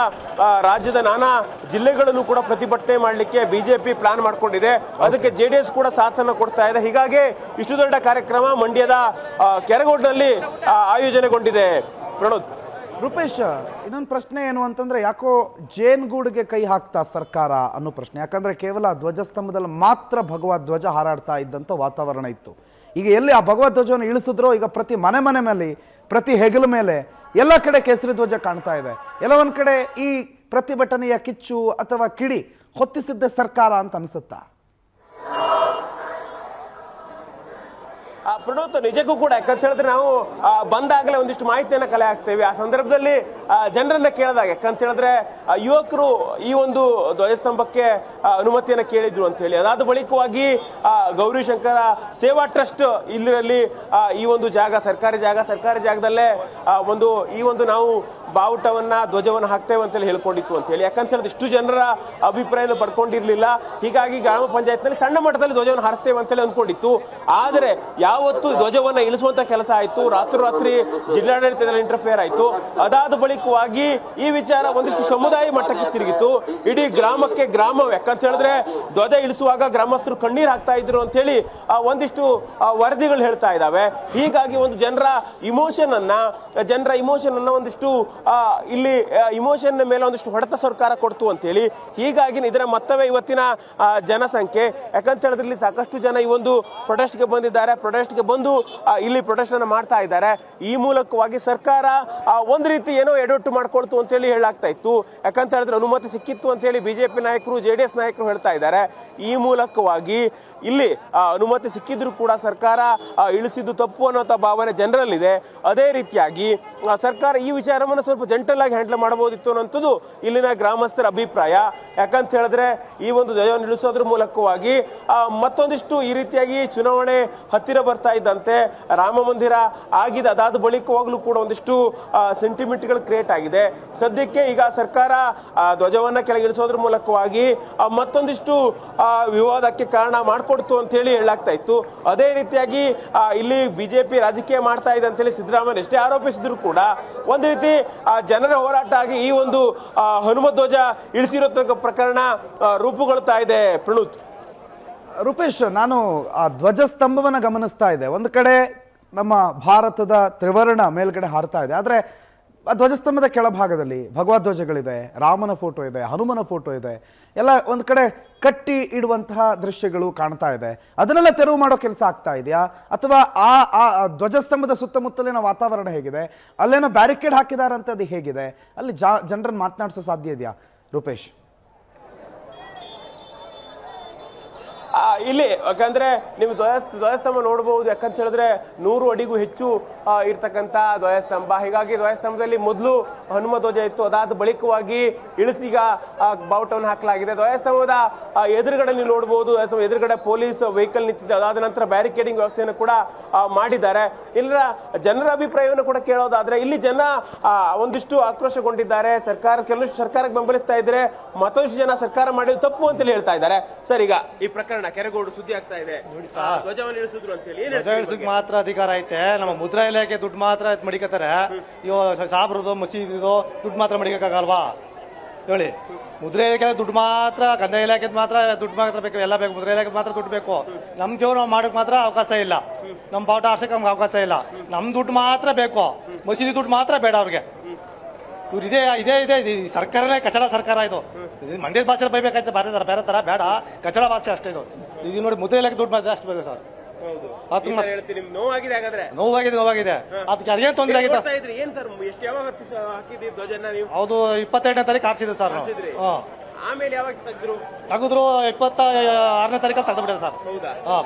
ರಾಜ್ಯದ ನಾನಾ ಜಿಲ್ಲೆಗಳಲ್ಲೂ ಕೂಡ ಪ್ರತಿಭಟನೆ ಮಾಡಲಿಕ್ಕೆ ಬಿಜೆಪಿ ಪ್ಲಾನ್ ಮಾಡ್ಕೊಂಡಿದೆ. ಅದಕ್ಕೆ ಜೆಡಿಎಸ್ ಕೂಡ ಸಾಥನ್ನು ಕೊಡ್ತಾ ಇದೆ. ಹೀಗಾಗಿ ಇಷ್ಟು ದೊಡ್ಡ ಕಾರ್ಯಕ್ರಮ ಮಂಡ್ಯದ ಕೆರಗೋಡಿನಲ್ಲಿ ಆಯೋಜನೆಗೊಂಡಿದೆ. ಪ್ರಣೋದ್. ರೂಪೇಶ್, ಇನ್ನೊಂದು ಪ್ರಶ್ನೆ ಏನು ಅಂತಂದ್ರೆ, ಯಾಕೋ ಜೇನ್ಗೂಡ್ಗೆ ಕೈ ಹಾಕ್ತಾ ಸರ್ಕಾರ ಅನ್ನೋ ಪ್ರಶ್ನೆ. ಯಾಕಂದ್ರೆ ಕೇವಲ ಧ್ವಜಸ್ತಂಭದಲ್ಲಿ ಮಾತ್ರ ಭಗವದ್ ಧ್ವಜ ಹಾರಾಡ್ತಾ ಇದ್ದಂಥ ವಾತಾವರಣ ಇತ್ತು. ಈಗ ಎಲ್ಲಿ ಆ ಭಗವದ್ ಧ್ವಜವನ್ನು ಇಳಿಸಿದ್ರೋ, ಈಗ ಪ್ರತಿ ಮನೆ ಮೇಲೆ, ಪ್ರತಿ ಹೆಗಲ ಮೇಲೆ ಎಲ್ಲ ಕಡೆ ಕೇಸರಿ ಧ್ವಜ ಕಾಣ್ತಾ ಇದೆ. ಎಲ್ಲ ಒಂದ್ ಕಡೆ ಈ ಪ್ರತಿಭಟನೆಯ ಕಿಚ್ಚು ಅಥವಾ ಕಿಡಿ ಹೊತ್ತಿಸಿದ್ದೆ ಸರ್ಕಾರ ಅಂತ ಅನಿಸುತ್ತಾ? ಪ್ರಣೋತ್, ನಿಜಕ್ಕೂ ಕೂಡ ಯಾಕಂತ ಹೇಳಿದ್ರೆ ನಾವು ಬಂದಾಗಲೇ ಒಂದಿಷ್ಟು ಮಾಹಿತಿಯನ್ನು ಕಲೆ ಹಾಕ್ತೇವೆ. ಆ ಸಂದರ್ಭದಲ್ಲಿ ಜನರನ್ನ ಕೇಳಿದಾಗ, ಯಾಕಂತ ಹೇಳಿದ್ರೆ ಯುವಕರು ಈ ಒಂದು ಧ್ವಜಸ್ತಂಭಕ್ಕೆ ಅನುಮತಿಯನ್ನು ಕೇಳಿದ್ರು ಅಂತ ಹೇಳಿ. ಅದಾದ ಬಳಿಕವಾಗಿ ಗೌರಿಶಂಕರ ಸೇವಾ ಟ್ರಸ್ಟ್ ಇಲ್ಲಿರಲ್ಲಿ ಈ ಒಂದು ಸರ್ಕಾರಿ ಜಾಗದಲ್ಲೇ ಈ ಒಂದು ನಾವು ಬಾವುಟವನ್ನ ಧ್ವಜವನ್ನು ಹಾಕ್ತೇವೆ ಅಂತೇಳಿ ಹೇಳ್ಕೊಂಡಿತ್ತು ಅಂತ ಹೇಳಿ. ಯಾಕಂತ ಹೇಳಿದ್ರೆ ಇಷ್ಟು ಜನರ ಅಭಿಪ್ರಾಯ ಪಡ್ಕೊಂಡಿರ್ಲಿಲ್ಲ. ಹೀಗಾಗಿ ಗ್ರಾಮ ಪಂಚಾಯತ್ನಲ್ಲಿ ಸಣ್ಣ ಮಟ್ಟದಲ್ಲಿ ಧ್ವಜವನ್ನು ಹಾರಿಸ್ತೇವೆ ಅಂತೇಳಿ ಅಂದ್ಕೊಂಡಿತ್ತು. ಆದರೆ ಯಾವತ್ತು ಧ್ವಜವನ್ನ ಇಳಿಸುವಂತ ಕೆಲಸ ಆಯ್ತು, ರಾತ್ರಿ ಜಿಲ್ಲಾಡಳಿತದಲ್ಲಿ ಇಂಟರ್ಫಿಯರ್ ಆಯ್ತು. ಅದಾದ ಬಳಿಕವಾಗಿ ಈ ವಿಚಾರ ಒಂದಿಷ್ಟು ಸಮುದಾಯ ಮಟ್ಟಕ್ಕೆ ತಿರುಗಿತು. ಇಡೀ ಗ್ರಾಮಕ್ಕೆ ಯಾಕಂತ ಹೇಳಿದ್ರೆ ಧ್ವಜ ಇಳಿಸುವಾಗ ಗ್ರಾಮಸ್ಥರು ಕಣ್ಣೀರು ಹಾಕ್ತಾ ಇದ್ರು ಅಂತ ಹೇಳಿ ಒಂದಿಷ್ಟು ವರದಿಗಳು ಹೇಳ್ತಾ ಇದ್ದಾವೆ. ಹೀಗಾಗಿ ಒಂದು ಜನರ ಇಮೋಷನ್ ಅನ್ನ ಒಂದಿಷ್ಟು ಇಲ್ಲಿ ಇಮೋಷನ್ ಮೇಲೆ ಒಂದಿಷ್ಟು ಹೊಡೆತ ಸರ್ಕಾರ ಕೊಡ್ತು ಅಂತ ಹೇಳಿ. ಹೀಗಾಗಿ ಇದರ ಮೊತ್ತವೇ ಇವತ್ತಿನ ಜನಸಂಖ್ಯೆ. ಯಾಕಂತ ಹೇಳಿದ್ರೆ ಇಲ್ಲಿ ಸಾಕಷ್ಟು ಜನ ಈ ಒಂದು ಪ್ರೊಟೆಸ್ಟ್ಗೆ ಬಂದಿದ್ದಾರೆ. ಪ್ರೊಟೆಸ್ಟ್ಗೆ ಬಂದು ಇಲ್ಲಿ ಪ್ರೊಟೆಸ್ಟ್ ಅನ್ನು ಮಾಡ್ತಾ ಇದ್ದಾರೆ. ಈ ಮೂಲಕವಾಗಿ ಸರ್ಕಾರ ಒಂದು ರೀತಿ ಏನೋ ಎಡವಟ್ಟು ಮಾಡ್ಕೊಳ್ತು ಅಂತ ಹೇಳಿ ಹೇಳಲಾಗ್ತಾ ಇತ್ತು. ಯಾಕಂತ ಹೇಳಿದ್ರೆ ಅನುಮತಿ ಸಿಕ್ಕಿತ್ತು ಅಂತ ಹೇಳಿ ಬಿಜೆಪಿ ನಾಯಕರು, ಜೆಡಿಎಸ್ ನಾಯಕರು ಹೇಳ್ತಾ ಇದ್ದಾರೆ. ಈ ಮೂಲಕವಾಗಿ ಇಲ್ಲಿ ಅನುಮತಿ ಸಿಕ್ಕಿದ್ರು ಕೂಡ ಸರ್ಕಾರ ಇಳಿಸಿದ್ದು ತಪ್ಪು ಅನ್ನೋಂಥ ಭಾವನೆ ಜನರಲ್ಲಿದೆ. ಅದೇ ರೀತಿಯಾಗಿ ಸರ್ಕಾರ ಈ ವಿಚಾರವನ್ನು ಸ್ವಲ್ಪ ಜಂಟಲ್ ಆಗಿ ಹ್ಯಾಂಡಲ್ ಮಾಡಬಹುದಿತ್ತು ಅನ್ನೋಂಥದ್ದು ಇಲ್ಲಿನ ಗ್ರಾಮಸ್ಥರ ಅಭಿಪ್ರಾಯ. ಯಾಕಂತ ಹೇಳಿದ್ರೆ ಈ ಒಂದು ಧ್ವಜವನ್ನು ಇಳಿಸೋದ್ರ ಮೂಲಕವಾಗಿ ಮತ್ತೊಂದಿಷ್ಟು ಈ ರೀತಿಯಾಗಿ ಚುನಾವಣೆ ಹತ್ತಿರ ಬರ್ತಾ ಇದ್ದಂತೆ ರಾಮ ಮಂದಿರ ಆಗಿದೆ, ಅದಾದ ಬಳಿಕವಾಗ್ಲೂ ಕೂಡ ಒಂದಿಷ್ಟು ಸೆಂಟಿಮೆಂಟ್ಗಳು ಕ್ರಿಯೇಟ್ ಆಗಿದೆ. ಸದ್ಯಕ್ಕೆ ಈಗ ಸರ್ಕಾರ ಧ್ವಜವನ್ನ ಕೆಳಗಿಳಿಸೋದ್ರ ಮೂಲಕವಾಗಿ ಮತ್ತೊಂದಿಷ್ಟು ವಿವಾದಕ್ಕೆ ಕಾರಣ ಮಾಡಿಕೊಡ್ತು ಅಂತ ಹೇಳಿ ಹೇಳಲಾಗ್ತಾ ಇತ್ತು. ಅದೇ ರೀತಿಯಾಗಿ ಇಲ್ಲಿ ಬಿಜೆಪಿ ರಾಜಕೀಯ ಮಾಡ್ತಾ ಇದೆ ಅಂತೇಳಿ ಸಿದ್ದರಾಮಯ್ಯ ಎಷ್ಟೇ ಆರೋಪಿಸಿದ್ರು ಕೂಡ ಒಂದು ರೀತಿ ಜನರ ಹೋರಾಟ ಆಗಿ ಈ ಒಂದು ಹನುಮ ಧ್ವಜ ಇಳಿಸಿರೋ ಪ್ರಕರಣ ರೂಪುಗೊಳ್ತಾ ಇದೆ. ಪ್ರಣೂತ್, ರೂಪೇಶ್, ನಾನು ಆ ಧ್ವಜಸ್ತಂಭವನ್ನು ಗಮನಿಸ್ತಾ ಇದೆ. ಒಂದು ಕಡೆ ನಮ್ಮ ಭಾರತದ ತ್ರಿವರ್ಣ ಮೇಲ್ಗಡೆ ಹಾರ್ತಾ ಇದೆ, ಆದರೆ ಆ ಧ್ವಜಸ್ತಂಭದ ಕೆಳಭಾಗದಲ್ಲಿ ಭಗವಧ್ವಜಗಳಿದೆ, ರಾಮನ ಫೋಟೋ ಇದೆ, ಹನುಮನ ಫೋಟೋ ಇದೆ, ಎಲ್ಲ ಒಂದು ಕಡೆ ಕಟ್ಟಿ ಇಡುವಂತಹ ದೃಶ್ಯಗಳು ಕಾಣ್ತಾ ಇದೆ. ಅದನ್ನೆಲ್ಲ ತೆರವು ಮಾಡೋ ಕೆಲಸ ಆಗ್ತಾ ಇದೆಯಾ, ಅಥವಾ ಆ ಧ್ವಜಸ್ತಂಭದ ಸುತ್ತಮುತ್ತಲಿನ ವಾತಾವರಣ ಹೇಗಿದೆ, ಅಲ್ಲೇನೋ ಬ್ಯಾರಿಕೇಡ್ ಹಾಕಿದ್ದಾರೆ ಅಂತ ಅದು ಹೇಗಿದೆ, ಅಲ್ಲಿ ಜನರನ್ನು ಮಾತನಾಡಿಸೋ ಸಾಧ್ಯ ಇದೆಯಾ ರೂಪೇಶ್? ಇಲ್ಲಿ ಯಾಕಂದ್ರೆ ನೀವು ಧ್ವಜಸ್ತಂಭ ನೋಡಬಹುದು. ಯಾಕಂತ ಹೇಳಿದ್ರೆ 100 ಅಡಿಗೂ ಹೆಚ್ಚು ಇರ್ತಕ್ಕಂಥ ಧ್ವಜಸ್ತಂಭ. ಹೀಗಾಗಿ ಧ್ವಜಸ್ತಂಭದಲ್ಲಿ ಮೊದಲು ಹನುಮ ಧ್ವಜ ಇತ್ತು, ಅದಾದ ಬಳಿಕವಾಗಿ ಇಳಿಸೀಗ ಬಾವುಟವನ್ನು ಹಾಕಲಾಗಿದೆ. ಧ್ವಜಸ್ತಂಭದ ಎದುರುಗಡೆ ನೀವು ನೋಡಬಹುದು, ಅಥವಾ ಎದುರುಗಡೆ ಪೊಲೀಸ್ ವೆಹಿಕಲ್ ನಿಂತಿದೆ. ಅದಾದ ನಂತರ ಬ್ಯಾರಿಕೇಡಿಂಗ್ ವ್ಯವಸ್ಥೆಯನ್ನು ಕೂಡ ಮಾಡಿದ್ದಾರೆ. ಇಲ್ಲರ ಜನರ ಅಭಿಪ್ರಾಯವನ್ನು ಕೂಡ ಕೇಳೋದಾದ್ರೆ ಇಲ್ಲಿ ಜನ ಒಂದಿಷ್ಟು ಆಕ್ರೋಶಗೊಂಡಿದ್ದಾರೆ. ಕೆಲವಷ್ಟು ಸರ್ಕಾರಕ್ಕೆ ಬೆಂಬಲಿಸ್ತಾ ಇದ್ರೆ, ಮತ್ತೊಂದಿಷ್ಟು ಜನ ಸರ್ಕಾರ ಮಾಡಿದ್ದು ತಪ್ಪು ಅಂತೇಳಿ ಹೇಳ್ತಾ ಇದ್ದಾರೆ. ಸರ್, ಈಗ ಈ ಪ್ರಕರಣ ಕೆರಗೋಡು ಸುದ್ದಿ ಆಗ್ತಾ ಇದೆ, ಧ್ವಜವನ್ನು ಇಳಿಸಿದ್ರು ಅಂತ ಹೇಳಿ ಧ್ವಜ ಇಳಿಸಕ್ ಮಾತ್ರ ಅಧಿಕಾರ ಐತೆ. ನಮ್ಮ ಮುದ್ರಾ ಇಲಾಖೆ ದುಡ್ಡು ಮಾತ್ರ ಮಡಿಕತ್ತಾರೆ. ಇವ್ ಸಾಬ್ರದು ಮಸೀದಿದು ದುಡ್ಡು ಮಾತ್ರ ಮಡಿಕಕ್ಕಾಗಲ್ವಾ ಹೇಳಿ? ಮುದ್ರಾ ಇಲಾಖೆ ದುಡ್ಡು ಮಾತ್ರ, ಕಂದಾಯ ಇಲಾಖೆ ಮಾತ್ರ ದುಡ್ಡು ಮಾತ್ರ ಬೇಕು, ಎಲ್ಲ ಬೇಕು. ಮುದ್ರಾ ಇಲಾಖೆ ಮಾತ್ರ ದುಡ್ಡು ಬೇಕು. ನಮ್ ದೇವ್ರು ಮಾಡಕ್ ಮಾತ್ರ ಅವಕಾಶ ಇಲ್ಲ, ನಮ್ ಬಾವುಟ ಆರ್ಸಕ್ ನಮ್ಗೆ ಅವಕಾಶ ಇಲ್ಲ. ನಮ್ ದುಡ್ಡು ಮಾತ್ರ ಬೇಕು, ಮಸೀದಿ ದುಡ್ಡು ಮಾತ್ರ ಬೇಡ ಅವ್ರಿಗೆ. ಇವ್ರು ಇದೇ ಸರ್ಕಾರನೇ ಕಚಡ ಸರ್ಕಾರ. ಇದು ಮಂಡ್ಯದ ಭಾಷೆಯಲ್ಲಿ ಬೈಬೇಕಾಯ್ತು, ಬೇರೆ ತರ ಬೇಡ, ಕಚಡ ಭಾಷೆ ಅಷ್ಟೇ ಇದು. ಈಗ ನೋಡಿ ಮುದ್ರಾ ಇಲಾಖೆ ದುಡ್ಡು ಮಾಡಿದ್ರೆ ಅಷ್ಟು ಬೇಕು ಸರ್. ನೋವಾಗಿದೆ. ಅದಕ್ಕೆ ಅದೇನು ತೊಂದರೆ ಆಗಿದೆ? ಹೌದು, 22ನೇ ತಾರೀಕು ಹಾರಿಸಿದ್ರು ಸರ್ ನಾವು. ಆಮೇಲೆ ಯಾವಾಗ ತೆಗೆದ್ರು? 26ನೇ ತಾರೀಕು ತೆಗೆದುಬಿಟ್ಟಿದೆ ಸರ್.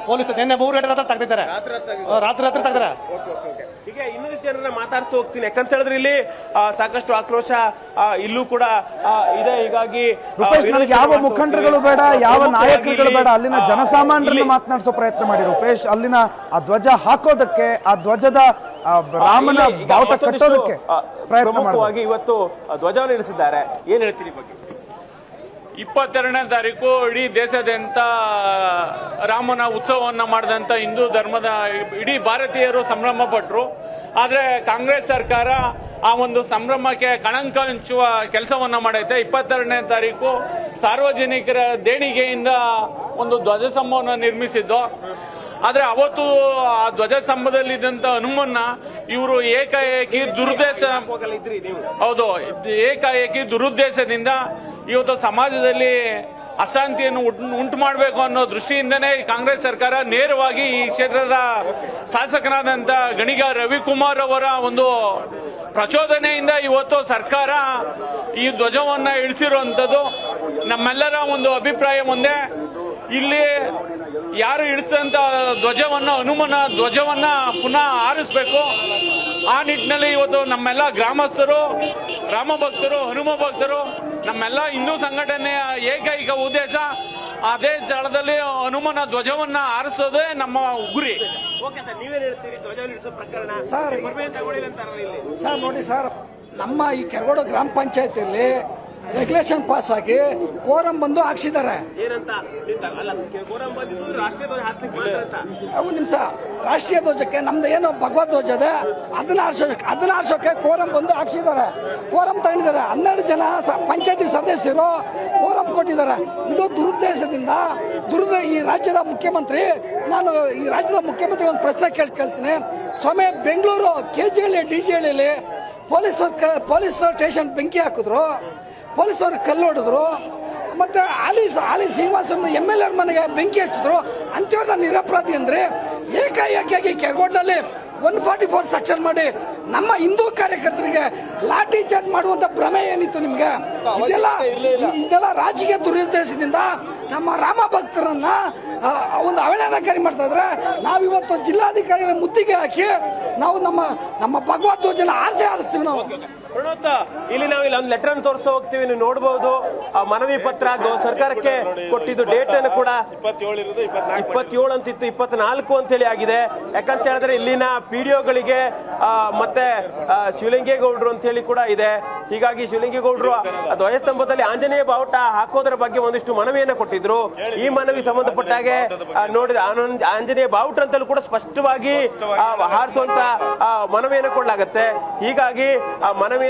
ಪೊಲೀಸ್ ನಿನ್ನೆ 3 ಗಂಟೆ ರಾತ್ರಿ ತೆಗೆದಿದ್ದಾರೆ. ರಾತ್ರಿ ತೆಗೆದ್ರೆ. ಈಗ ಇನ್ನೊಂದಿಷ್ಟು ಜನರನ್ನ ಮಾತಾಡ್ತಾ ಹೋಗ್ತೀನಿ. ಯಾಕಂತ ಹೇಳಿದ್ರೆ ಇಲ್ಲಿ ಸಾಕಷ್ಟು ಆಕ್ರೋಶ ಇಲ್ಲೂ ಕೂಡ ಇದೆ. ಹೀಗಾಗಿ ರೂಪೇಶ್, ನನಗೆ ಯಾವ ಮುಖಂಡರುಗಳು ಬೇಡ, ಯಾವ ನಾಯಕರುಗಳು ಬೇಡ, ಅಲ್ಲಿನ ಜನಸಾಮಾನ್ಯರನ್ನು ಮಾತನಾಡಿಸೋ ಪ್ರಯತ್ನ ಮಾಡಿ ರೂಪೇಶ್. ಅಲ್ಲಿನ ಆ ಧ್ವಜ ಹಾಕೋದಕ್ಕೆ, ಆ ಧ್ವಜದ ರಾಮನ ಬಾವುಟ ಕಟ್ಟೋದಕ್ಕೆ ಪ್ರಮುಖವಾಗಿ ಇವತ್ತು ಧ್ವಜವನ್ನು ಇಳಿಸಿದ್ದಾರೆ. ಏನ್ ಹೇಳ್ತೀರಿ ಬಗ್ಗೆ? 22ನೇ ತಾರೀಕು ಇಡೀ ದೇಶಾದ್ಯಂತ ರಾಮನ ಉತ್ಸವವನ್ನು ಮಾಡಿದಂಥ ಹಿಂದೂ ಧರ್ಮದ ಇಡೀ ಭಾರತೀಯರು ಸಂಭ್ರಮ ಪಟ್ಟರು. ಆದರೆ ಕಾಂಗ್ರೆಸ್ ಸರ್ಕಾರ ಆ ಒಂದು ಸಂಭ್ರಮಕ್ಕೆ ಕಳಂಕ ಹಂಚುವ ಕೆಲಸವನ್ನು ಮಾಡೈತೆ. 22ನೇ ತಾರೀಕು ಸಾರ್ವಜನಿಕರ ದೇಣಿಗೆಯಿಂದ ಒಂದು ಧ್ವಜಸ್ತಂಭವನ್ನು ನಿರ್ಮಿಸಿದ್ದು. ಆದರೆ ಅವತ್ತು ಆ ಧ್ವಜಸ್ತಂಭದಲ್ಲಿದ್ದಂಥ ಹನುಮನ್ನ ಇವರು ಏಕಾಏಕಿ ದುರುದ್ದೇಶದಿಂದ ಇವತ್ತು ಸಮಾಜದಲ್ಲಿ ಅಶಾಂತಿಯನ್ನು ಉಂಟು ಮಾಡಬೇಕು ಅನ್ನೋ ದೃಷ್ಟಿಯಿಂದನೇ ಕಾಂಗ್ರೆಸ್ ಸರ್ಕಾರ ನೇರವಾಗಿ ಈ ಕ್ಷೇತ್ರದ ಶಾಸಕರಾದಂಥ ಗಣಿಗ ರವಿಕುಮಾರ್ ಅವರ ಒಂದು ಪ್ರಚೋದನೆಯಿಂದ ಇವತ್ತು ಸರ್ಕಾರ ಈ ಧ್ವಜವನ್ನ ಇಳಿಸಿರುವಂಥದ್ದು. ನಮ್ಮೆಲ್ಲರ ಒಂದು ಅಭಿಪ್ರಾಯ ಮುಂದೆ ಇಲ್ಲಿ ಯಾರು ಇಳಿಸಿದಂಥ ಧ್ವಜವನ್ನ, ಹನುಮನ ಧ್ವಜವನ್ನ ಪುನಃ ಆರಿಸಬೇಕು. ಆ ನಿಟ್ಟಿನಲ್ಲಿ ಇವತ್ತು ನಮ್ಮೆಲ್ಲ ಗ್ರಾಮಸ್ಥರು, ರಾಮ ಭಕ್ತರು, ಹನುಮ ಭಕ್ತರು, ನಮ್ಮೆಲ್ಲ ಹಿಂದೂ ಸಂಘಟನೆಯ ಏಕೈಕ ಉದ್ದೇಶ ಅದೇ ಸ್ಥಳದಲ್ಲಿ ಹನುಮನ ಧ್ವಜವನ್ನ ಆರಿಸೋದೇ ನಮ್ಮ ಗುರಿ. ಸರ್ ನೋಡಿ ಸರ್, ನಮ್ಮ ಈ ಕೆರಗೋಡು ಗ್ರಾಮ ಪಂಚಾಯತಿಯಲ್ಲಿ ರೆಗ್ಯುಲೇಷನ್ ಪಾಸ್ ಆಗಿ ಕೋರಂ ಬಂದು ಹಾಕ್ಸಿದ್ದಾರೆ. ಒಂದು ನಿಮಿಷ, ರಾಷ್ಟ್ರೀಯ ಧ್ವಜಕ್ಕೆ ನಮ್ದು ಏನು ಭಗವದ್ ಧ್ವಜ ಇದೆ ಅದನ್ನ ಆರ್ಸೋಕೆ ಕೋರಂ ಬಂದು ಹಾಕ್ಸಿದ್ದಾರೆ. ಕೋರಂ ತಗೊಂಡಿದ್ದಾರೆ. 12 ಜನ ಪಂಚಾಯತಿ ಸದಸ್ಯರು ಕೋರಂ ಕೊಟ್ಟಿದ್ದಾರೆ. ಇದು ದುರುದ್ದೇಶದಿಂದ ಈ ರಾಜ್ಯದ ಮುಖ್ಯಮಂತ್ರಿ, ನಾನು ಈ ರಾಜ್ಯದ ಮುಖ್ಯಮಂತ್ರಿ ಒಂದು ಪ್ರಶ್ನೆ ಕೇಳ್ತೀನಿ. ಸ್ವಾಮಿ, ಬೆಂಗಳೂರು ಕೆಜಿಹಳ್ಳಿ ಡಿಜಿಹಳ್ಳಿಯಲ್ಲಿ ಪೊಲೀಸ್ ಸ್ಟೇಷನ್ ಬೆಂಕಿ ಹಾಕಿದ್ರು, ಪೊಲೀಸವ್ರಿಗೆ ಕಲ್ಲು ಹೊಡೆದ್ರು, ಮತ್ತೆ ಆಲಿ ಶ್ರೀನಿವಾಸನ MLA ಮನೆಗೆ ಬೆಂಕಿ ಹಚ್ಚಿದ್ರು. ಅಂಥವ್ರನ್ನ ನಿರಪರಾಧಿ ಅಂದ್ರೆ ಏಕಾಏಕಿಯಾಗಿ ಕೆರಗೋಡಿನಲ್ಲಿ 144 ಸೆಕ್ಷನ್ ಮಾಡಿ ನಮ್ಮ ಹಿಂದೂ ಕಾರ್ಯಕರ್ತರಿಗೆ ಲಾಠಿ ಚಾರ್ಜ್ ಮಾಡುವಂತ ಭ್ರಮೆ ಏನಿತ್ತು ನಿಮ್ಗೆ? ಇದೆಲ್ಲ ರಾಜಕೀಯ ದುರುದ್ದೇಶದಿಂದ ನಮ್ಮ ರಾಮ ಭಕ್ತರನ್ನ ಒಂದು ಅವಹೇಳನಕಾರಿ ಮಾಡ್ತಾ ಇದ್ರೆ ನಾವಿವತ್ತು ಜಿಲ್ಲಾಧಿಕಾರಿಗಳ ಮುತ್ತಿಗೆ ಹಾಕಿ ನಾವು ನಮ್ಮ ಭಗವದ್ ಧ್ವಜನ ಆರಿಸ್ತೀವಿ ನಾವು. ಪ್ರಣೋತ್, ಇಲ್ಲಿ ನಾವು ಒಂದು ಲೆಟರ್ ಅನ್ನು ತೋರಿಸ್ತಾ ಹೋಗ್ತೀವಿ. ನೀವು ನೋಡಬಹುದು ಆ ಮನವಿ ಪತ್ರ ಸರ್ಕಾರಕ್ಕೆ ಕೊಟ್ಟಿದ್ದು ಡೇಟ್ ಅನ್ನು ಕೂಡ 27 ಅಂತಿತ್ತು, 24 ಅಂತ ಹೇಳಿ ಆಗಿದೆ. ಯಾಕಂತ ಹೇಳಿದ್ರೆ ಇಲ್ಲಿನ ಪಿಡಿಒಗಳಿಗೆ ಮತ್ತೆ ಶಿವಲಿಂಗೇಗೌಡರು ಅಂತ ಹೇಳಿ ಕೂಡ ಇದೆ. ಹೀಗಾಗಿ ಶಿವಲಿಂಗೇಗೌಡರು ಧ್ವಜಸ್ತಂಭದಲ್ಲಿ ಆಂಜನೇಯ ಬಾವುಟ ಹಾಕೋದ್ರ ಬಗ್ಗೆ ಒಂದಿಷ್ಟು ಮನವಿಯನ್ನ ಕೊಟ್ಟಿದ್ರು. ಈ ಮನವಿ ಸಂಬಂಧಪಟ್ಟ ಹಾಗೆ ನೋಡಿದ ಆಂಜನೇಯ ಬಾವುಟ ಅಂತಲೂ ಕೂಡ ಸ್ಪಷ್ಟವಾಗಿ ಹಾರಿಸುವಂತ ಮನವಿಯನ್ನು ಕೊಡಲಾಗತ್ತೆ. ಹೀಗಾಗಿ ಆ ಮನವಿಯನ್ನ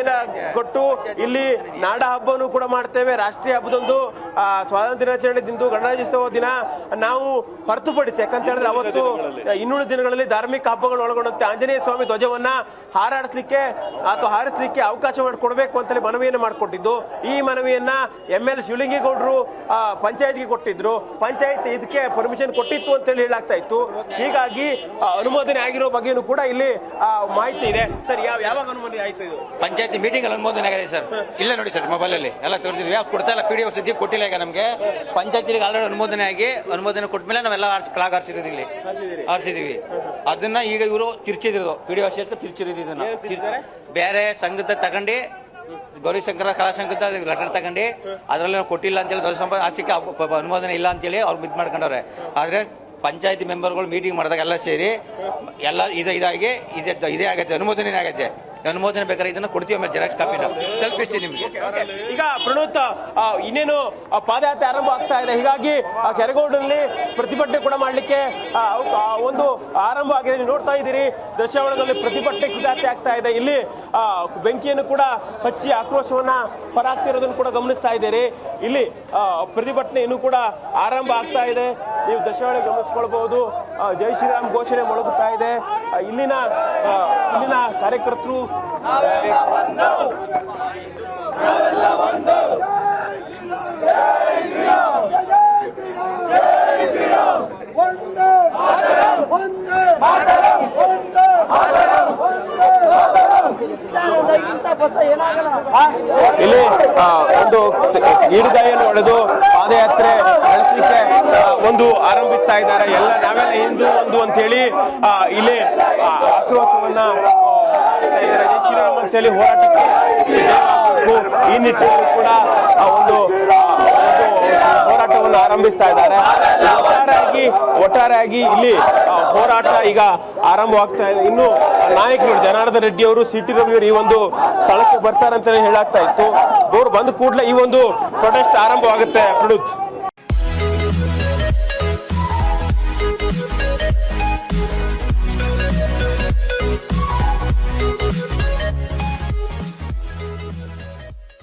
ಕೊಟ್ಟು ಇಲ್ಲಿ ನಾಡ ಹಬ್ಬವನ್ನು ಕೂಡ ಮಾಡ್ತೇವೆ. ರಾಷ್ಟ್ರೀಯ ಹಬ್ಬದೊಂದು ಸ್ವಾತಂತ್ರ್ಯ ದಿನಾಚರಣೆ ದಿಂದು ಗಣರಾಜ್ಯೋತ್ಸವ ದಿನ ನಾವು ಹೊರತುಪಡಿಸಿ, ಯಾಕಂತ ಹೇಳಿದ್ರೆ ಅವತ್ತು ಇನ್ನುಳಿದ ದಿನಗಳಲ್ಲಿ ಧಾರ್ಮಿಕ ಹಬ್ಬಗಳು ಒಳಗೊಂಡಂತೆ ಆಂಜನೇಯ ಸ್ವಾಮಿ ಧ್ವಜವನ್ನ ಹಾರಾಡಿಸ್ಲಿಕ್ಕೆ ಅಥವಾ ಹಾರಿಸಲಿಕ್ಕೆ ಅವಕಾಶ ಮಾಡಿಕೊಡ್ಬೇಕು ಅಂತೇಳಿ ಮನವಿಯನ್ನು ಮಾಡಿಕೊಟ್ಟಿದ್ದು. ಈ ಮನವಿಯನ್ನ ML ಶಿವಲಿಂಗೇಗೌಡರು ಪಂಚಾಯತ್ಗೆ ಕೊಟ್ಟಿದ್ರು. ಪಂಚಾಯತ್ ಇದಕ್ಕೆ ಪರ್ಮಿಷನ್ ಕೊಟ್ಟಿತ್ತು ಅಂತೇಳಿ ಹೇಳಲಾಗ್ತಾ ಇತ್ತು. ಹೀಗಾಗಿ ಅನುಮೋದನೆ ಆಗಿರೋ ಬಗ್ಗೆನೂ ಕೂಡ ಇಲ್ಲಿ ಮಾಹಿತಿ ಇದೆ. ಸರ್, ಯಾವಾಗ ಅನುಮೋದನೆ ಆಯ್ತು? ಇದು ಪಂಚಾಯತಿ ಮೀಟಿಂಗ್ ಅಲ್ಲಿ ಅನುಮೋದನೆ ಆಗಿದೆ ಸರ್. ಇಲ್ಲ ನೋಡಿ ಸರ್, ಮೊಬೈಲ್ ಅಲ್ಲಿ ಎಲ್ಲ ತೋರಿಸಿದ್ವಿ. ಯಾವ ಕೊಡ್ತಾ ಇಲ್ಲ, PDO ಸದ್ಯ ಕೊಟ್ಟಿಲ್ಲ. ಈಗ ನಮಗೆ ಪಂಚಾಯತಿಗೆ ಆಲ್ರೆಡಿ ಅನುಮೋದನೆ ಆಗಿ ಅನುಮೋದನೆ ಕೊಟ್ಟ ಮೇಲೆ ನಾವೆಲ್ಲ ಫ್ಲಾಗ್ ಹಾರಿಸಿದ್ವಿ, ಇಲ್ಲಿ ಹಾರಿಸಿದೀವಿ. ಅದನ್ನ ಈಗ ಇವರು ತಿರ್ಚಿದ್ರು, PDO ತಿರ್ಚಿರೋದು. ಇದನ್ನ ಬೇರೆ ಸಂಘದ ತಗೊಂಡು ಗೌರಿಶಂಕರ ಕಲಾ ಸಂಘದ ಲೆಟರ್ ತಗೊಂಡು ಅದರಲ್ಲಿ ನಾವು ಕೊಟ್ಟಿಲ್ಲ ಅಂತೇಳಿ ಧ್ವಜ ಸಂಪದ ಆರ್ಸಿಕೆ ಅನುಮೋದನೆ ಇಲ್ಲ ಅಂತೇಳಿ ಅವ್ರು ಇದು ಮಾಡ್ಕೊಂಡವ್ರೆ. ಆದ್ರೆ ಪಂಚಾಯತಿ ಮೆಂಬರ್ಗಳು ಮೀಟಿಂಗ್ ಮಾಡಿದಾಗ ಎಲ್ಲ ಸೇರಿ ಎಲ್ಲ ಇದಾಗಿ ಇದೇ ಆಗೈತೆ, ಅನುಮೋದನೆ ಆಗೈತೆ. ಅನುಮೋದನೆ ಬೇಕಾದ್ರೆ ಇದನ್ನ ಕೊಡ್ತೀವಿ, ಆಮೇಲೆ ಜೆರಾಕ್ಸ್ ಕಾಪಿನ ತಲುಪಿಸ್ತೀವಿ ನಿಮಗೆ. ಈಗ ಪ್ರಣೋತ್, ಇನ್ನೇನು ಪಾದಯಾತ್ರೆ ಆರಂಭ ಆಗ್ತಾ ಇದೆ. ಹೀಗಾಗಿ ಕೆರಗೋಡಿನಲ್ಲಿ ಪ್ರತಿಭಟನೆ ಕೂಡ ಮಾಡಲಿಕ್ಕೆ ಒಂದು ಆರಂಭ ಆಗಿದೆ. ನೀವು ನೋಡ್ತಾ ಇದ್ದೀರಿ ದೃಶ್ಯಾವಳಿಗಳಲ್ಲಿ ಪ್ರತಿಭಟನೆ ಸಿದ್ಧತೆ ಆಗ್ತಾ ಇದೆ. ಇಲ್ಲಿ ಬೆಂಕಿಯನ್ನು ಕೂಡ ಹಚ್ಚಿ ಆಕ್ರೋಶವನ್ನ ಹೊರಹಾಕ್ತಿರೋದನ್ನು ಕೂಡ ಗಮನಿಸ್ತಾ ಇದ್ದೀರಿ. ಇಲ್ಲಿ ಪ್ರತಿಭಟನೆ ಇನ್ನೂ ಕೂಡ ಆರಂಭ ಆಗ್ತಾ ಇದೆ. ನೀವು ದೃಶ್ಯಾವಳಿ ಗಮನಿಸ್ಕೊಳ್ಬಹುದು. ಜೈ ಶ್ರೀರಾಮ್ ಘೋಷಣೆ ಮೊಳಗುತ್ತಾ ಇದೆ. ಇಲ್ಲಿನ ಕಾರ್ಯಕರ್ತರು ಇಲ್ಲಿ ಒಂದು ಈಡುಗಾಯಿಯನ್ನು ಹೊಡೆದು ಪಾದಯಾತ್ರೆ ನಡೆಸಲಿಕ್ಕೆ ಒಂದು ಆರಂಭಿಸ್ತಾ ಇದ್ದಾರೆ. ನಾವೆಲ್ಲ ಹಿಂದೂ ಒಂದು ಅಂತ ಹೇಳಿ ಇಲ್ಲಿ ಆಕ್ರೋಶವನ್ನ ಜೈ ಶ್ರೀರಾಮ್ ಅಂತ ಹೇಳಿ ಹೋರಾಟಕ್ಕೆ ಈ ನಿಟ್ಟಿನಲ್ಲಿ ಕೂಡ ಒಂದು ಹೋರಾಟವನ್ನು ಆರಂಭಿಸ್ತಾ ಇದ್ದಾರೆ. ಒಟ್ಟಾರೆಯಾಗಿ ಇಲ್ಲಿ ಹೋರಾಟ ಈಗ ಆರಂಭವಾಗ್ತಾ ಇದೆ. ಇನ್ನು ನಾಯಕರು ಜನಾರ್ದನ್ ರೆಡ್ಡಿ ಅವರು, CT ರವಿ ಅವರು ಈ ಒಂದು ಸ್ಥಳಕ್ಕೆ ಬರ್ತಾರೆ ಅಂತ ಹೇಳಲಾಗ್ತಾ ಇತ್ತು. ಅವರು ಬಂದ ಕೂಡಲೇ ಈ ಒಂದು ಪ್ರೊಟೆಸ್ಟ್ ಆರಂಭವಾಗುತ್ತೆ.